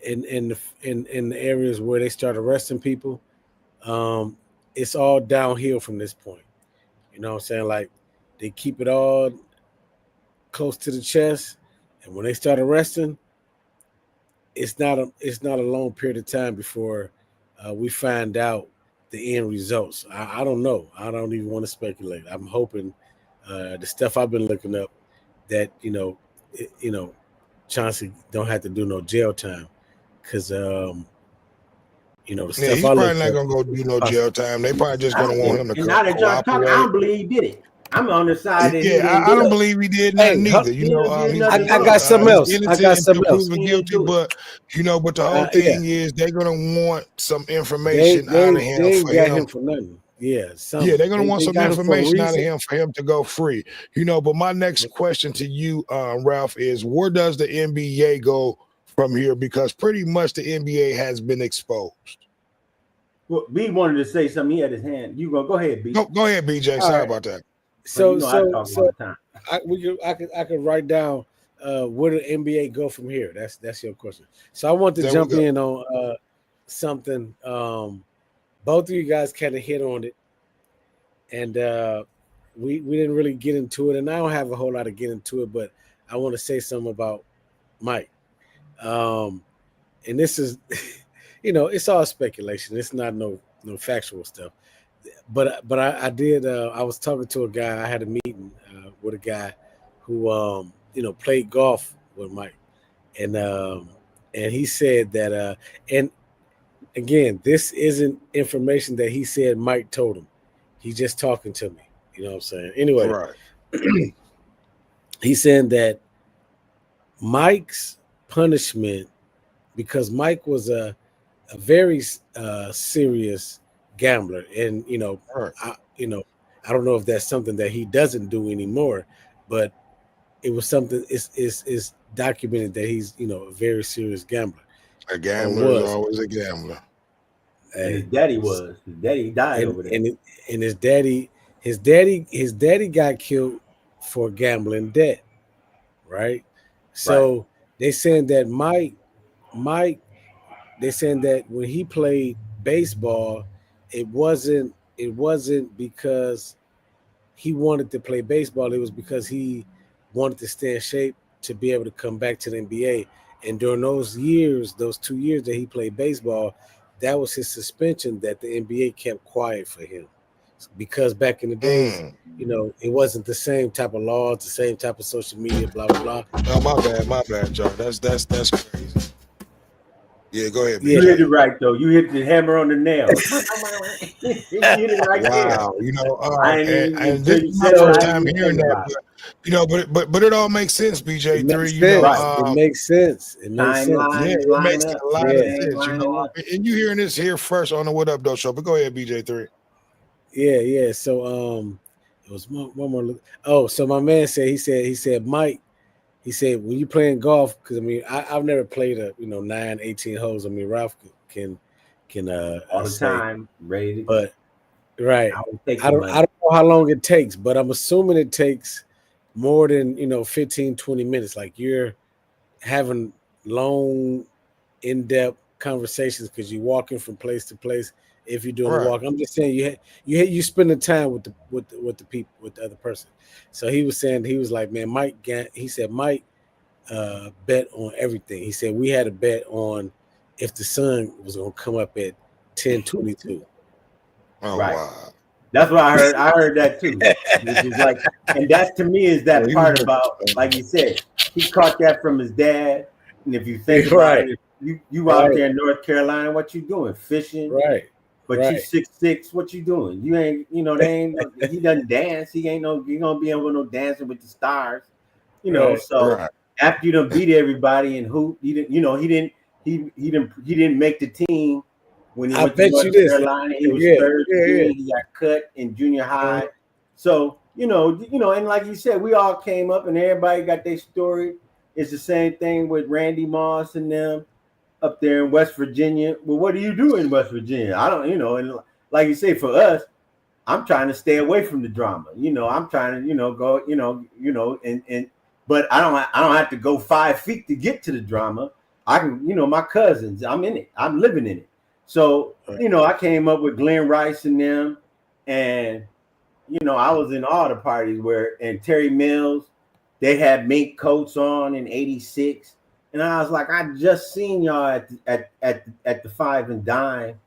in the areas where they start arresting people, it's all downhill from this point. You know what I'm saying? Like, they keep it all close to the chest, and when they start arresting, it's not a long period of time before we find out the end results. I don't know. I don't even want to speculate. I'm hoping the stuff I've been looking up that Chauncey don't have to do no jail time, because the stuff he's probably not gonna go do no jail time. They probably just gonna want him to and now that y'all talk, I don't believe he did it. I'm on the side that I don't believe he did nothing either. I got something else. I got something else. Guilty, but but the whole thing is they're gonna want some information out of him. They ain't got him for nothing. Yeah, they're gonna want some information out of him for him to go free. But my next question to you, Ralph, is where does the NBA go from here? Because pretty much the NBA has been exposed. Well, B wanted to say something. He had his hand. You go ahead, B. Go ahead, BJ. Sorry about that. So I could write down where the NBA go from here. That's your question. So I want to jump in on something both of you guys kind of hit on it, and we didn't really get into it, and I don't have a whole lot to get into it, but I want to say something about Mike. And this is, it's all speculation. It's not no factual stuff. But I did. I was talking to a guy. I had a meeting with a guy who played golf with Mike, and he said that. And again, this isn't information that he said Mike told him. He's just talking to me. You know what I'm saying? Anyway, Right. he's saying that Mike's punishment, because Mike was a very serious gambler, and Right. I don't know if that's something that he doesn't do anymore, but it was something. It's documented that he's a very serious gambler. A gambler is always a gambler. And his daddy was. His daddy died over there. And his daddy got killed for gambling debt, right? So they saying that Mike, they saying that when he played baseball, it wasn't because he wanted to play baseball. It was because he wanted to stay in shape to be able to come back to the NBA. And during those 2 years that he played baseball, that was his suspension that the NBA kept quiet for him. Because back in the days, it wasn't the same type of laws, the same type of social media, blah, blah, blah. Oh, my bad, Joe. That's crazy. Yeah, go ahead. You hit it right, though. You hit the hammer on the nail. You hit it right there. And this is my first time hearing that. But it all makes sense, BJ3. It makes sense. It makes sense. Yeah, it makes a lot of sense. And you hearing this here first on the What Up Though show. But go ahead, BJ3. Yeah. So it was one more. Oh, so my man said he said Mike. He said, when you playing golf, because I've never played 9, 18 holes. Ralph can all the time, ready. But right, I don't know how long it takes, but I'm assuming it takes more than 15, 20 minutes. Like you're having long, in-depth conversations because you're walking from place to place. If you're doing a walk, I'm just saying you spend the time with the people, with the other person. So he was saying, he was like, man, Mike bet on everything. He said we had a bet on if the sun was gonna come up at 10:22. Oh, right. Wow. That's what I heard. I heard that too. Which is like, and that to me is that part about, like you said, he caught that from his dad. And if you think about it, you out there in North Carolina, what you doing? Fishing, right? But you 6'6", what you doing? You ain't, he doesn't dance. He gonna be able to dancing with the stars, So after you done beat everybody and hoop, he didn't make the team when he went to North Carolina. He was third string. He got cut in junior high. So and like you said, we all came up and everybody got their story. It's the same thing with Randy Moss and them up there in West Virginia. Well, what do you do in West Virginia? I don't, and like you say, for us, I'm trying to stay away from the drama. I'm trying to, go, but I don't have to go 5 feet to get to the drama. I can, my cousins, I'm in it. I'm living in it. So, I came up with Glenn Rice and them, and, I was in all the parties and Terry Mills, they had mink coats on in '86. And I was like, I just seen y'all at the Five and Dime.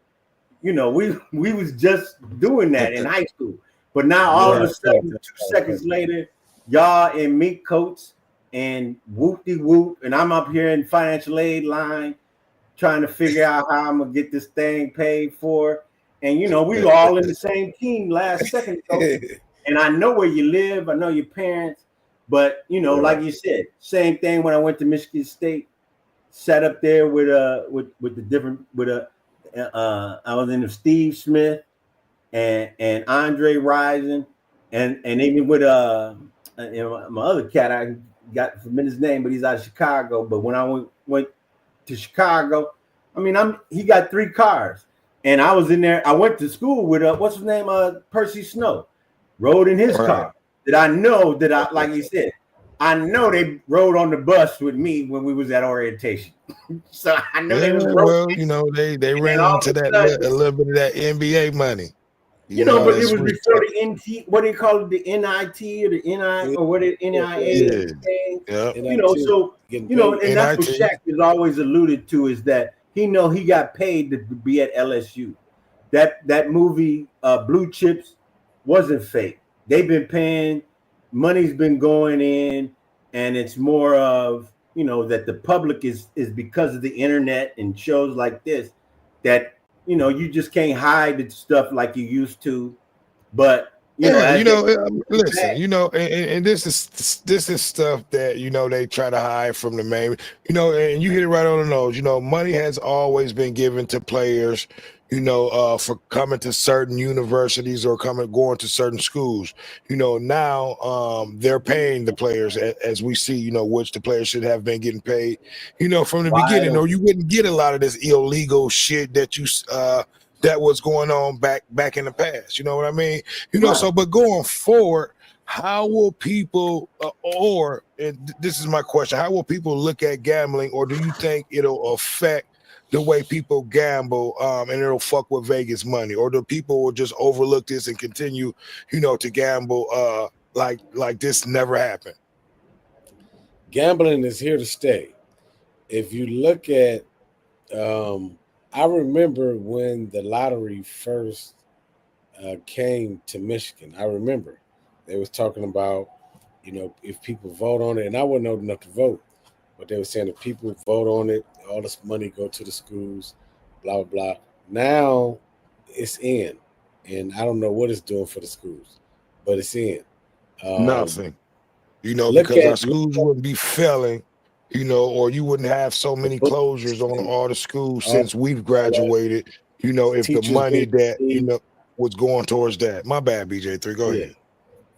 We was just doing that in high school. But now all of a sudden, 2 seconds later, y'all in mink coats and whoop-de-whoop. And I'm up here in financial aid line trying to figure out how I'm going to get this thing paid for. And, we were all in the same team last second ago. And I know where you live. I know your parents. But like you said, same thing when I went to Michigan State, sat up there with I was in the Steve Smith and Andre Rison and even with my other cat I got from his name, but he's out of Chicago. But when I went to Chicago, he got 3 cars, and I was in there. I went to school with what's his name, Percy Snow, rode in his car. That I know that like you said, I know they rode on the bus with me when we was at orientation. So I know they Yeah, was well, rolling. they And then ran all into of a that sudden, a little bit of that NBA money. but That it was switched before up. the NT, what do you call it, the NIT or the NI or what it NIA Yeah, thing? yeah. NIT So getting paid. and that's what NIT. Shaq has always alluded to is that he got paid to be at LSU. That movie Blue Chips wasn't fake. They've been paying, money's been going in, and it's more of that the public is because of the internet and shows like this that you just can't hide the stuff like you used to. But Yeah, as they listen, back, and this is stuff that they try to hide from the main, and you hit it right on the nose. Money has always been given to players, for coming to certain universities or going to certain schools. Now they're paying the players as we see, which the players should have been getting paid, from the wide beginning, or open. you wouldn't get a lot of this illegal shit that was going on back in the past. You know what I mean? Right. So but going forward, how will people this is my question, how will people look at gambling, or do you think it'll affect the way people gamble, and it'll fuck with Vegas money, or do people will just overlook this and continue to gamble like this never happened? Gambling is here to stay. If you look at, I remember when the lottery first came to Michigan. I remember they was talking about, if people vote on it, and I wasn't old enough to vote, but they were saying if people vote on it, all this money go to the schools, blah blah blah. Now it's in, and I don't know what it's doing for the schools, but it's in. Nothing. Look Because our at schools wouldn't be failing, or you wouldn't have so the many closures books on and all the schools all since we've right, graduated, if the teachers money being that, paid. was going towards that. My bad, BJ3. Go Yeah, ahead.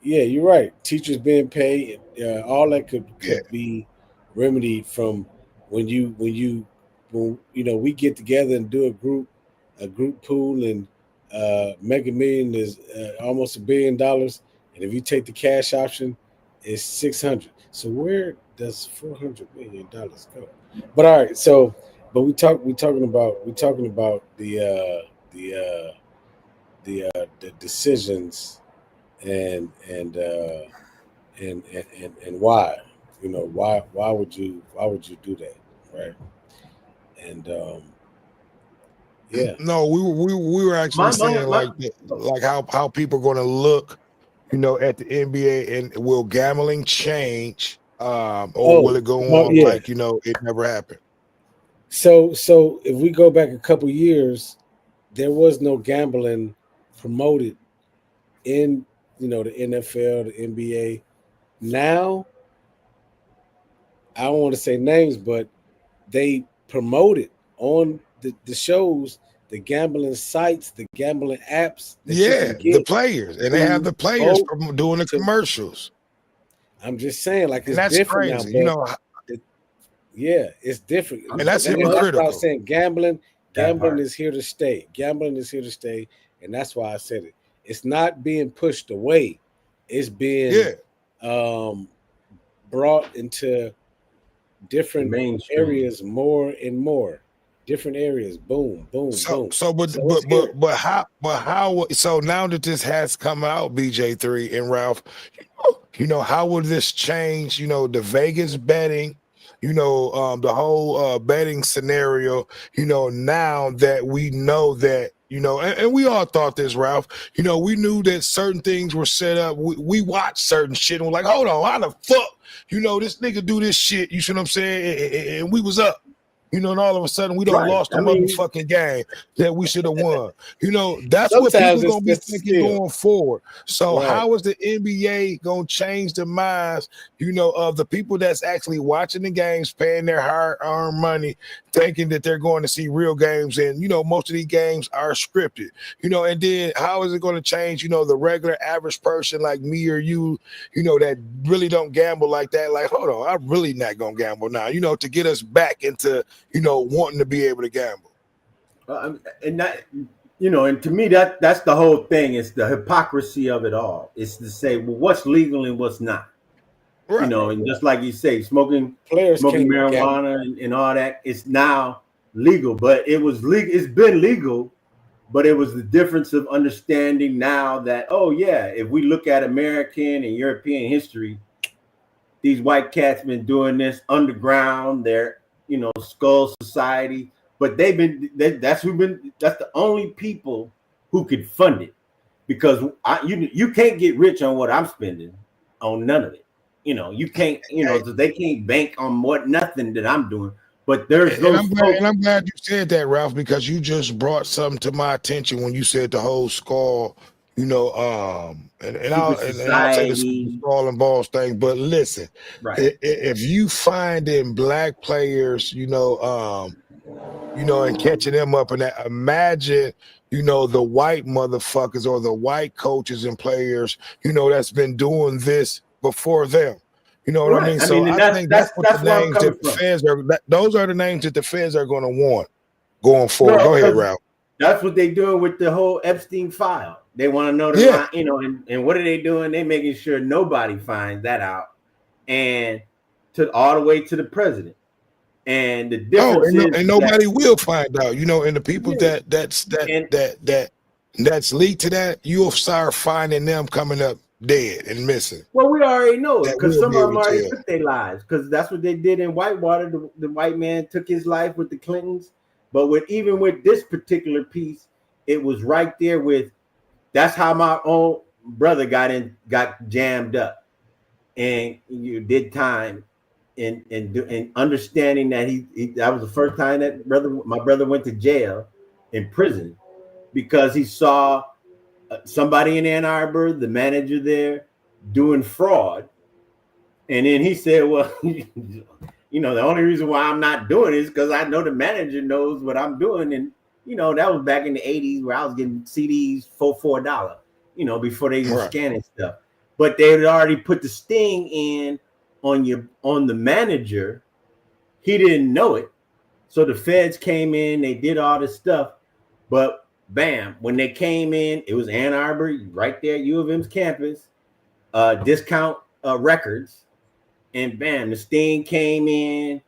yeah, you're right. Teachers being paid, all that could Yeah. be remedied from when we get together and do a group pool, and Mega Million is almost $1 billion, and if you take the cash option, it's 600. So where does $400 million go? But all right, so but we talking about the decisions and and why why would you do that, right? And yeah. No, we were actually saying like how people are going to look, at the NBA, and will gambling change, or will Oh, it go well, on yeah. like it never happened? So if we go back a couple years, there was no gambling promoted in the NFL, the NBA. Now I don't want to say names, but they promote it on the shows, the gambling sites, the gambling apps that you Yeah, can the get players, and they have to the players vote doing the to. commercials, I'm just saying, like, and it's that's different now, crazy. but it, yeah, it's different. And that's That's why I was hypocritical. saying gambling. That Gambling part. is here to stay. Gambling is here to stay, and that's why I said it. It's not being pushed away. It's being Yeah. brought into The different mainstream. areas more and more. Different areas. Boom, boom, So boom. so but So it's but here. but but how so now that this has come out, BJ3 and Ralph, how will this change, the Vegas betting, the whole betting scenario, now that we know that, and we all thought this, Ralph, we knew that certain things were set up. We watched certain shit and we're like, hold on, how the fuck, this nigga do this shit, you see what I'm saying? And we was up. And all of a sudden we don't Right. lost the I mean, motherfucking game that we should have won. That's what Sometimes people it's gonna be just a thinking skill. going forward. So Right. how is the NBA gonna change the minds, of the people that's actually watching the games, paying their hard-earned money, thinking that they're going to see real games, and most of these games are scripted. And then how is it going to change, the regular average person like me or you, that really don't gamble like that? Like, hold on, I'm really not gonna gamble now, to get us back into wanting to be able to gamble. and that and to me that's the whole thing. It's the hypocrisy of it all. It's to say, well, what's legal and what's not. You know, and just like you say, smoking Players can't look at it. marijuana and all that, it's now legal. But it was legal. It's been legal, but it was the difference of understanding now that, oh yeah, if we look at American and European history, these white cats been doing this underground. They're, you know, skull society, but that's the only people who could fund it, because you can't get rich on what I'm spending on none of it. You know, you can't, you know, they can't bank on nothing that I'm doing. But there's those folks. And I'm glad you said that, Ralph, because you just brought something to my attention when you said the whole skull, you know, and I'll say the skull and balls thing. But listen, right, if you finding black players, you know, and catching them up, and that, imagine, you know, the white motherfuckers or the white coaches and players, you know, that's been doing this before them. You know what I mean? So I think that's what the names that the feds are. Those are the names that the feds are going to want going forward. Go ahead, Ralph. That's what they're doing with the whole Epstein file. They want to know the line, you know, and what are they doing? They're making sure nobody finds that out, and to all the way to the president. And the difference and nobody will find out, you know, and the people that's leaked to that, you'll start finding them coming up dead and missing. Well, we already know it, because some of them already took their lives, because that's what they did in Whitewater. The white man took his life with the Clintons, but even with this particular piece, it was right there with. That's how my own brother got jammed up, and you did time. And understanding that that was the first time that my brother went to jail in prison, because he saw somebody in Ann Arbor, the manager there, doing fraud. And then he said, well, you know, the only reason why I'm not doing it is because I know the manager knows what I'm doing. And, you know, that was back in the 80s where I was getting CDs for $4, you know, before they were scanning stuff. But they had already put the sting in on the manager. He didn't know it. So the feds came in, they did all this stuff, but bam, when they came in, it was Ann Arbor, right there at U of M's campus, Discount Records, and bam, the sting came in.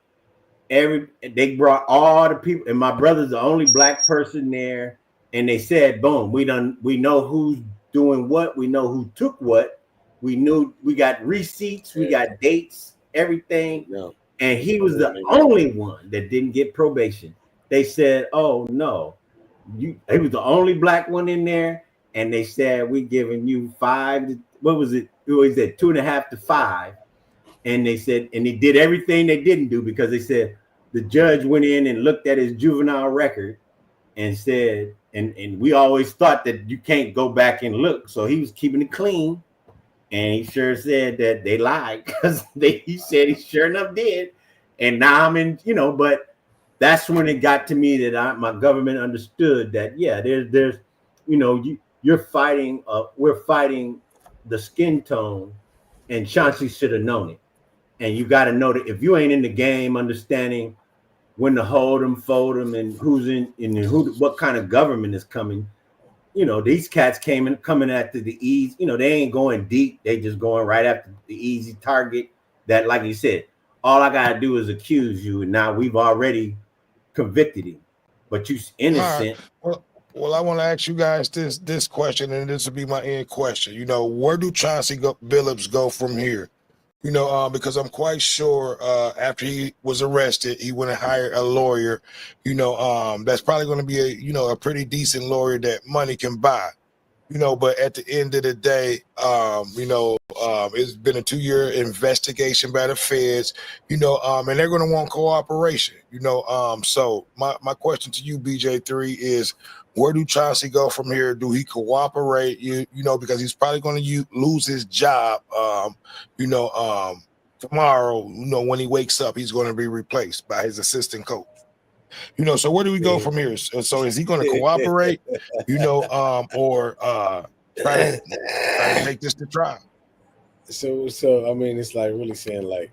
They brought all the people, and my brother's the only black person there, and they said, boom, we know who's doing what, we know who took what. We knew, we got receipts, we got dates, everything. Yeah. And he was the only one that didn't get probation. They said, oh no, he was the only black one in there. And they said, we giving you 5 what was it? It was at 2.5 to 5. And they said, and they did everything they didn't do, because they said the judge went in and looked at his juvenile record and said, and we always thought that you can't go back and look. So he was keeping it clean. And he sure said that they lied, because he said he sure enough did. And now I'm in, you know, but that's when it got to me that my government understood that, yeah, there's, you know, we're fighting the skin tone, and Chauncey should have known it. And you got to know that if you ain't in the game, understanding when to hold them, fold them, and who's what kind of government is coming. You know, these cats coming after the easy, you know, they ain't going deep. They just going right after the easy target that, like you said, all I got to do is accuse you. And now we've already convicted him, but you innocent. Right. Well, I want to ask you guys this question, and this will be my end question. You know, where do Chauncey Billups go from here? You know, because I'm quite sure after he was arrested, he went and hired a lawyer, you know, that's probably going to be a pretty decent lawyer that money can buy, you know, but at the end of the day, it's been a 2-year investigation by the feds, you know, and they're going to want cooperation, you know. So my question to you, BJ3, is where do Chauncey go from here? Do he cooperate? You know, because he's probably going to lose his job, tomorrow, you know, when he wakes up, he's going to be replaced by his assistant coach. You know, so where do we go from here? So is he going to cooperate, you know, or try to take this to trial? So I mean, it's like really saying, like,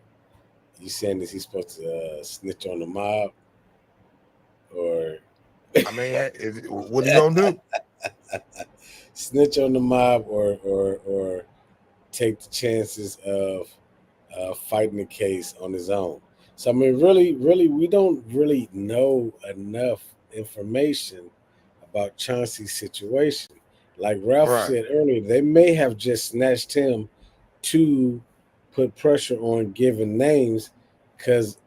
you saying, is he supposed to snitch on the mob, or? I mean, what are you gonna do? Snitch on the mob, or take the chances of fighting the case on his own. So I mean, really, we don't really know enough information about Chauncey's situation. Like Ralph Right. said earlier, they may have just snatched him to put pressure on giving names because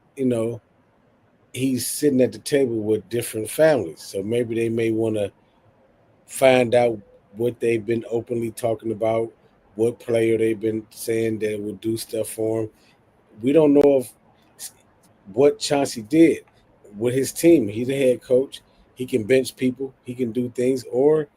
he's sitting at the table with different families. So maybe they may want to find out what they've been openly talking about, what player they've been saying that would do stuff for him. We don't know if what Chauncey did with his team. He's a head coach. He can bench people. He can do things, or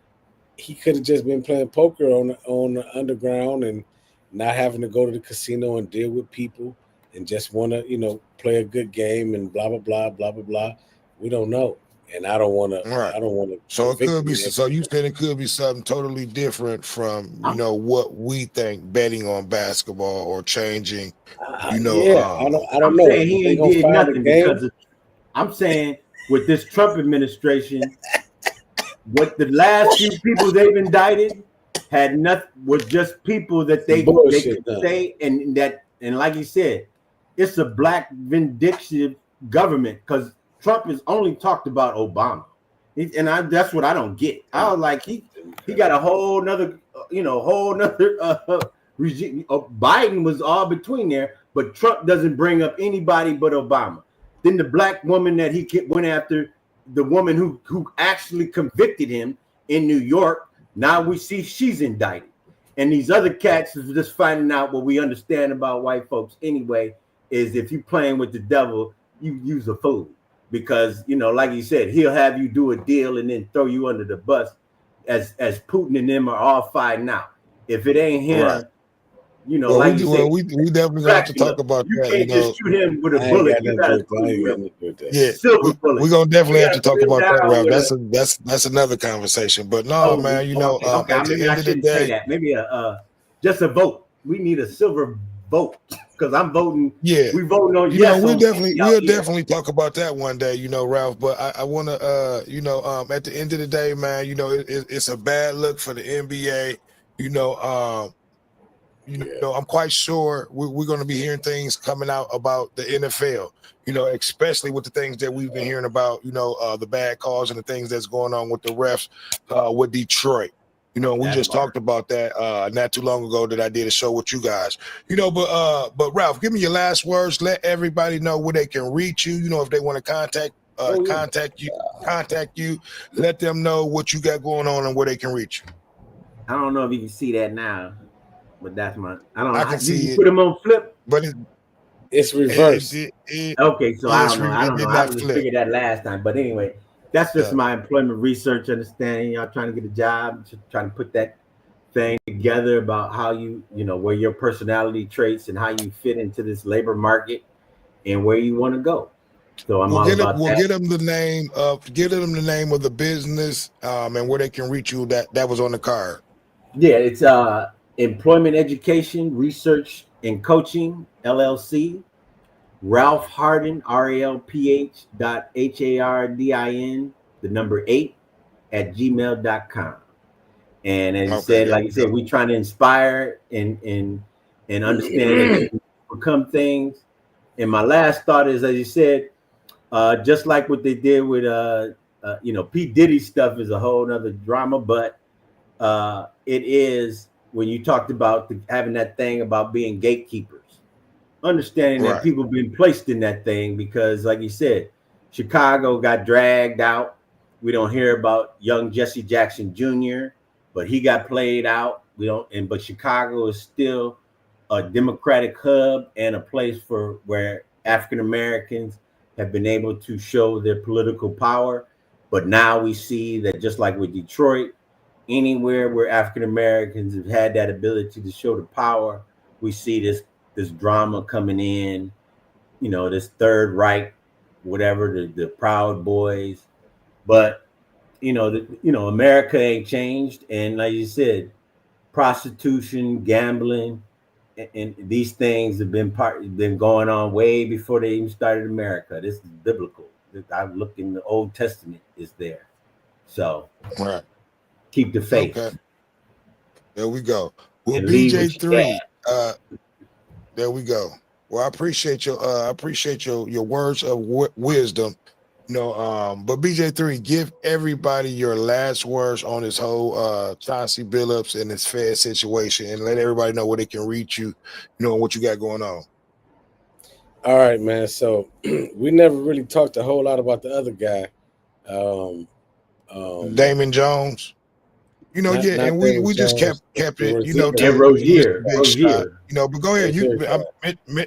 he could have just been playing poker on the underground and not having to go to the casino and deal with people and just want to play a good game and blah blah blah blah blah blah. We don't know, and I don't want to. Right. I don't want to. So it could be. So you said it could be something totally different from what we think betting on basketball or changing. I don't know. Saying he ain't did nothing because I'm saying with this Trump administration, what the last few people they've indicted had nothing, was just people that they could say, and like you said, it's a black vindictive government because Trump has only talked about Obama, that's what I don't get. I was like, he got a whole nother regime. Biden was all between there, but Trump doesn't bring up anybody but Obama. Then the black woman that he went after, the woman who actually convicted him in New York, now we see she's indicted. And these other cats is just finding out what we understand about white folks anyway, is if you playing with the devil, you use a fool. Because, like you said, he'll have you do a deal and then throw you under the bus as Putin and them are all fighting out. If it ain't him, right. we definitely gonna have to talk about that. You can't just shoot him with a bullet. You gotta we're gonna definitely have to talk about that, Ralph. That's another conversation. But no, man, at the end of the day, say that. Maybe just a vote. We need a silver vote because I'm voting. Yeah, we voting on yes. We'll definitely talk about that one day, Ralph. But I want to, at the end of the day, man, it's a bad look for the NBA. I'm quite sure we're going to be hearing things coming out about the NFL, especially with the things that we've been hearing about, the bad calls and the things that's going on with the refs with Detroit. We just talked about that not too long ago that I did a show with you guys. But Ralph, give me your last words. Let everybody know where they can reach you. If they want to contact you. Let them know what you got going on and where they can reach you. I don't know if you can see that now. But that's I don't know. I can see it. Put them on flip, but it's reversed. Okay, so I don't know. I just figured that last time. But anyway, that's just my employment research understanding. Y'all trying to get a job, trying to put that thing together about how where your personality traits and how you fit into this labor market and where you want to go. So we'll get them the name of the business and where they can reach you. That was on the card. Yeah, it's Employment Education, Research and Coaching, LLC, Ralph Hardin, RALPH.HARDIN, the number 8 at gmail.com. And as you said, like you said, we trying to inspire and understand that you can become things. And my last thought is, as you said, just like what they did with P. Diddy stuff is a whole nother drama, but it is when you talked about having that thing about being gatekeepers, understanding that people have been placed in that thing because, like you said, Chicago got dragged out. We don't hear about young Jesse Jackson Jr., but he got played out. But Chicago is still a Democratic hub and a place where African Americans have been able to show their political power. But now we see that just like with Detroit, anywhere where African Americans have had that ability to show the power, we see this drama coming in, this Third Reich, whatever, the Proud Boys. But America ain't changed, and like you said, prostitution, gambling, and these things have been going on way before they even started America. This is biblical. I looked in the Old Testament, is there. So keep the faith. Okay. There we go. Well, BJ3, there we go. Well, I appreciate your words of wisdom. But BJ3, give everybody your last words on this whole Chauncey Billups and this Fed situation, and let everybody know where they can reach you, and what you got going on. All right, man. So we never really talked a whole lot about the other guy, Damon Jones. not And Damon we just Jones, kept the it, Rozier. to And Mr. Rozier, Big Shot. But go ahead,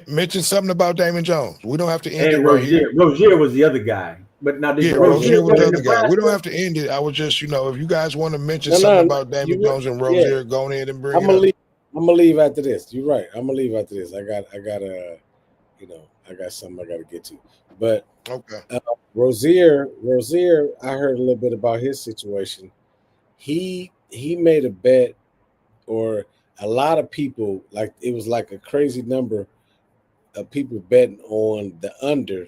mention something about Damon Jones. We don't have to end it right here. Rozier was the other guy. But now, did Rozier Rozier was go the to other guy. We don't Nebraska? have to end it. I was just, if you guys want to mention No, something no, about Damon you Jones and yeah. Rozier, go ahead and bring I'm it gonna up. leave. I'm gonna leave after this. You're right. I'm gonna leave after this. I got I got something I got to get to. But Okay. Rozier, I heard a little bit about his situation. He made a bet, or a lot of people, like it was like a crazy number of people betting on the under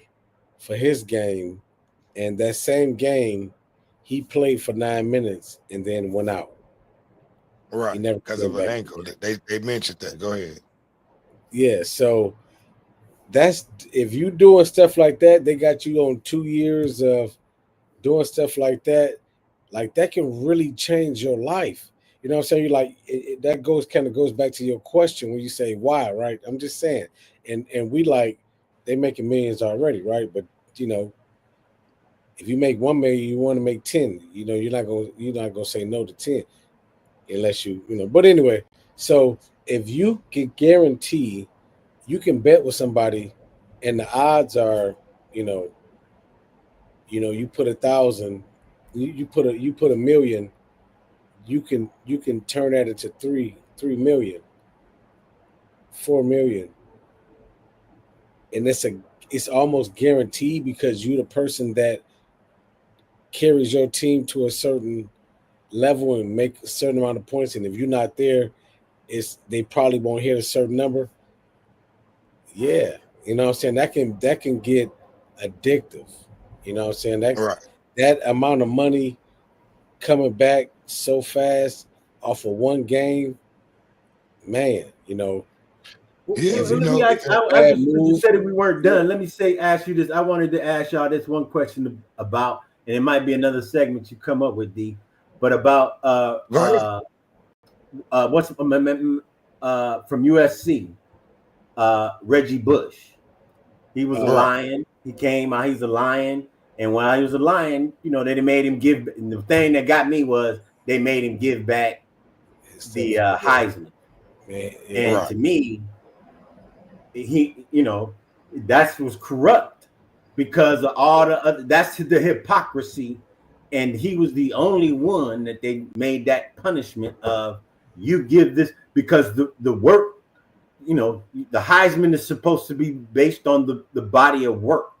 for his game, and that same game he played for 9 minutes and then went out. Right. He never Because came of an back ankle. again. They mentioned that. Go ahead. Yeah, so that's, if you doing stuff like that, they got you on 2 years of doing stuff like that can really change your life. You know what I'm saying? You like that kind of goes back to your question when you say why, right? I'm just saying, and we like, they making millions already, right? But if you make 1 million, you want to make 10. You're not gonna say no to 10 unless But anyway, so if you can guarantee, you can bet with somebody, and the odds are, you put 1,000, you put a million, you can turn that into 3 million, 4 million, and it's almost guaranteed because you're the person that carries your team to a certain level and make a certain amount of points. And if you're not there, they probably won't hit a certain number. Yeah, you know what I'm saying? That can get addictive. You know what I'm saying? Right. That amount of money coming back so fast off of one game, man, Yeah, Let me ask. I bad just move. said that we weren't done. Let me ask you this. I wanted to ask y'all this one question about, and it might be another segment you come up with, D. But about what's from USC, Reggie Bush. He was a lion. He came out. He's a lion, and while he was a lion, they made him give. And the thing that got me was they made him give back the Heisman, and to me, he, that was corrupt because of all the other. That's the hypocrisy, and he was the only one that they made that punishment of. You give this because the work, the Heisman is supposed to be based on the body of work,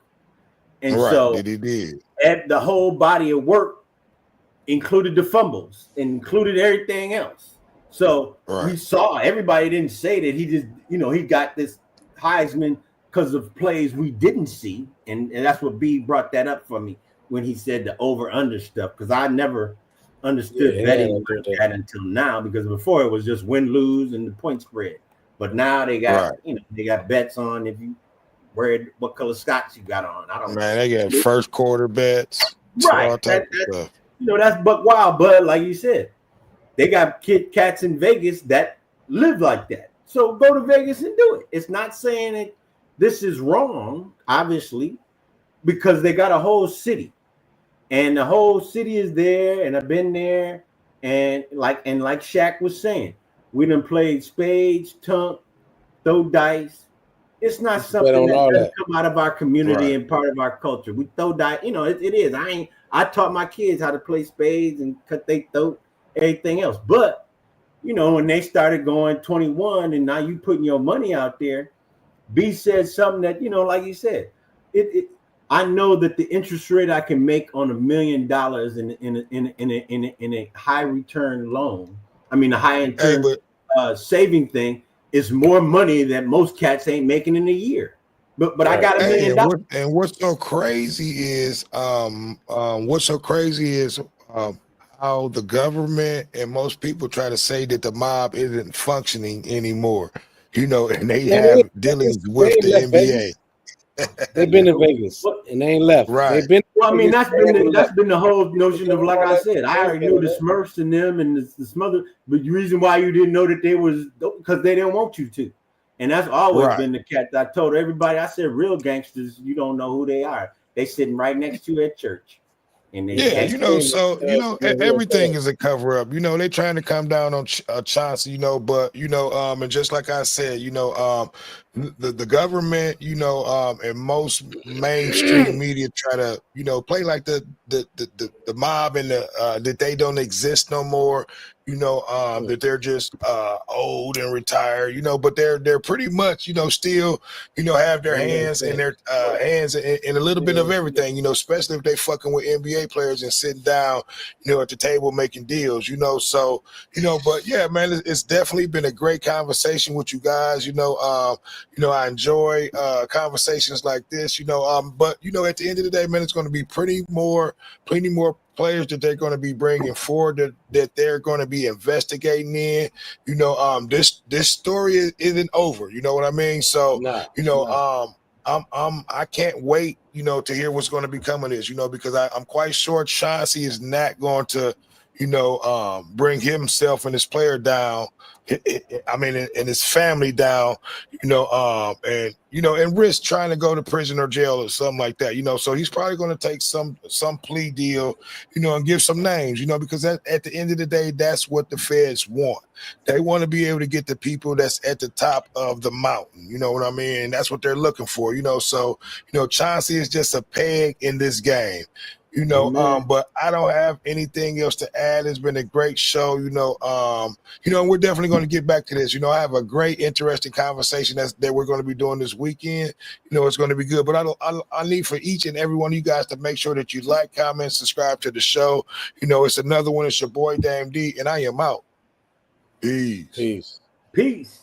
and so he did. At the whole body of work included the fumbles, included everything else. So we saw, everybody didn't say that he just, he got this Heisman because of plays we didn't see. And that's what B brought that up for me when he said the over-under stuff, because I never understood betting like that until now, because before it was just win-lose and the point spread. But now they got, they got bets on if you what color socks you got on. I don't know. Man, they got first quarter bets. Right. All type of stuff. That's buck wild, but like you said, they got cats in Vegas that live like that. So go to Vegas and do it. It's not saying that this is wrong, obviously, because they got a whole city, and the whole city is there. And I've been there, and like Shaq was saying, we done played spades, tunk, throw dice. It's not something that doesn't come out of our community and part of our culture. We throw dice, it is. I taught my kids how to play spades and cut their throat, everything else. But, when they started going 21 and now you putting your money out there, B said something that, like you said, I know that the interest rate I can make on $1 million in a high return loan, a high return saving thing, is more money that most cats ain't making in a year. But I got $1 million. And what's so crazy is how the government and most people try to say that the mob isn't functioning anymore. you know, and they Yeah, have dealings they with ain't the left NBA. Vegas. They've been in Vegas and they ain't left. Right. They've been. Well, I mean, Vegas, that's been the whole notion of, like I said, I already knew the Smurfs and them and the Smother, but the reason why you didn't know that they was because they didn't want you to, and that's always Right. been the cat. I told everybody, I said, real gangsters, you don't know who they are. They sitting right next to you at church, and they Yeah, you know, so you know, everything thing. is a cover up. You know, they trying to come down on Chauncey, you know, but you know, and just like I said, you know, the government, you know, and most mainstream media try to, you know, play like the mob and that they don't exist no more. You know, that they're just old and retired. You know, but they're pretty much, you know, still, you know, have their hands in their hands in a little bit of everything. You know, especially if they fucking with NBA players and sitting down, you know, at the table making deals. You know, so you know, but yeah, man, it's definitely been a great conversation with you guys. You know, I enjoy conversations like this. You know, but you know, at the end of the day, man, it's going to be plenty more players that they're going to be bringing forward that they're going to be investigating in. You know, this story isn't over. You know what I mean? So, you know, I can't wait, you know, to hear what's going to be coming of this, you know, because I'm quite sure Chauncey is not going to, you know, bring himself and his player down. I mean, and his family down, you know, and you know, and risk trying to go to prison or jail or something like that, you know. So he's probably going to take some plea deal, you know, and give some names, you know, because at the end of the day, that's what the feds want. They want to be able to get the people that's at the top of the mountain, you know what I mean? And that's what they're looking for, you know. So, you know, Chauncey is just a peg in this game. You know, but I don't have anything else to add. It's been a great show, you know. And we're definitely going to get back to this. You know, I have a great, interesting conversation that we're going to be doing this weekend. You know, it's going to be good. But I need for each and every one of you guys to make sure that you like, comment, subscribe to the show. You know, it's another one. It's your boy Dame D, and I am out. Peace. Peace. Peace.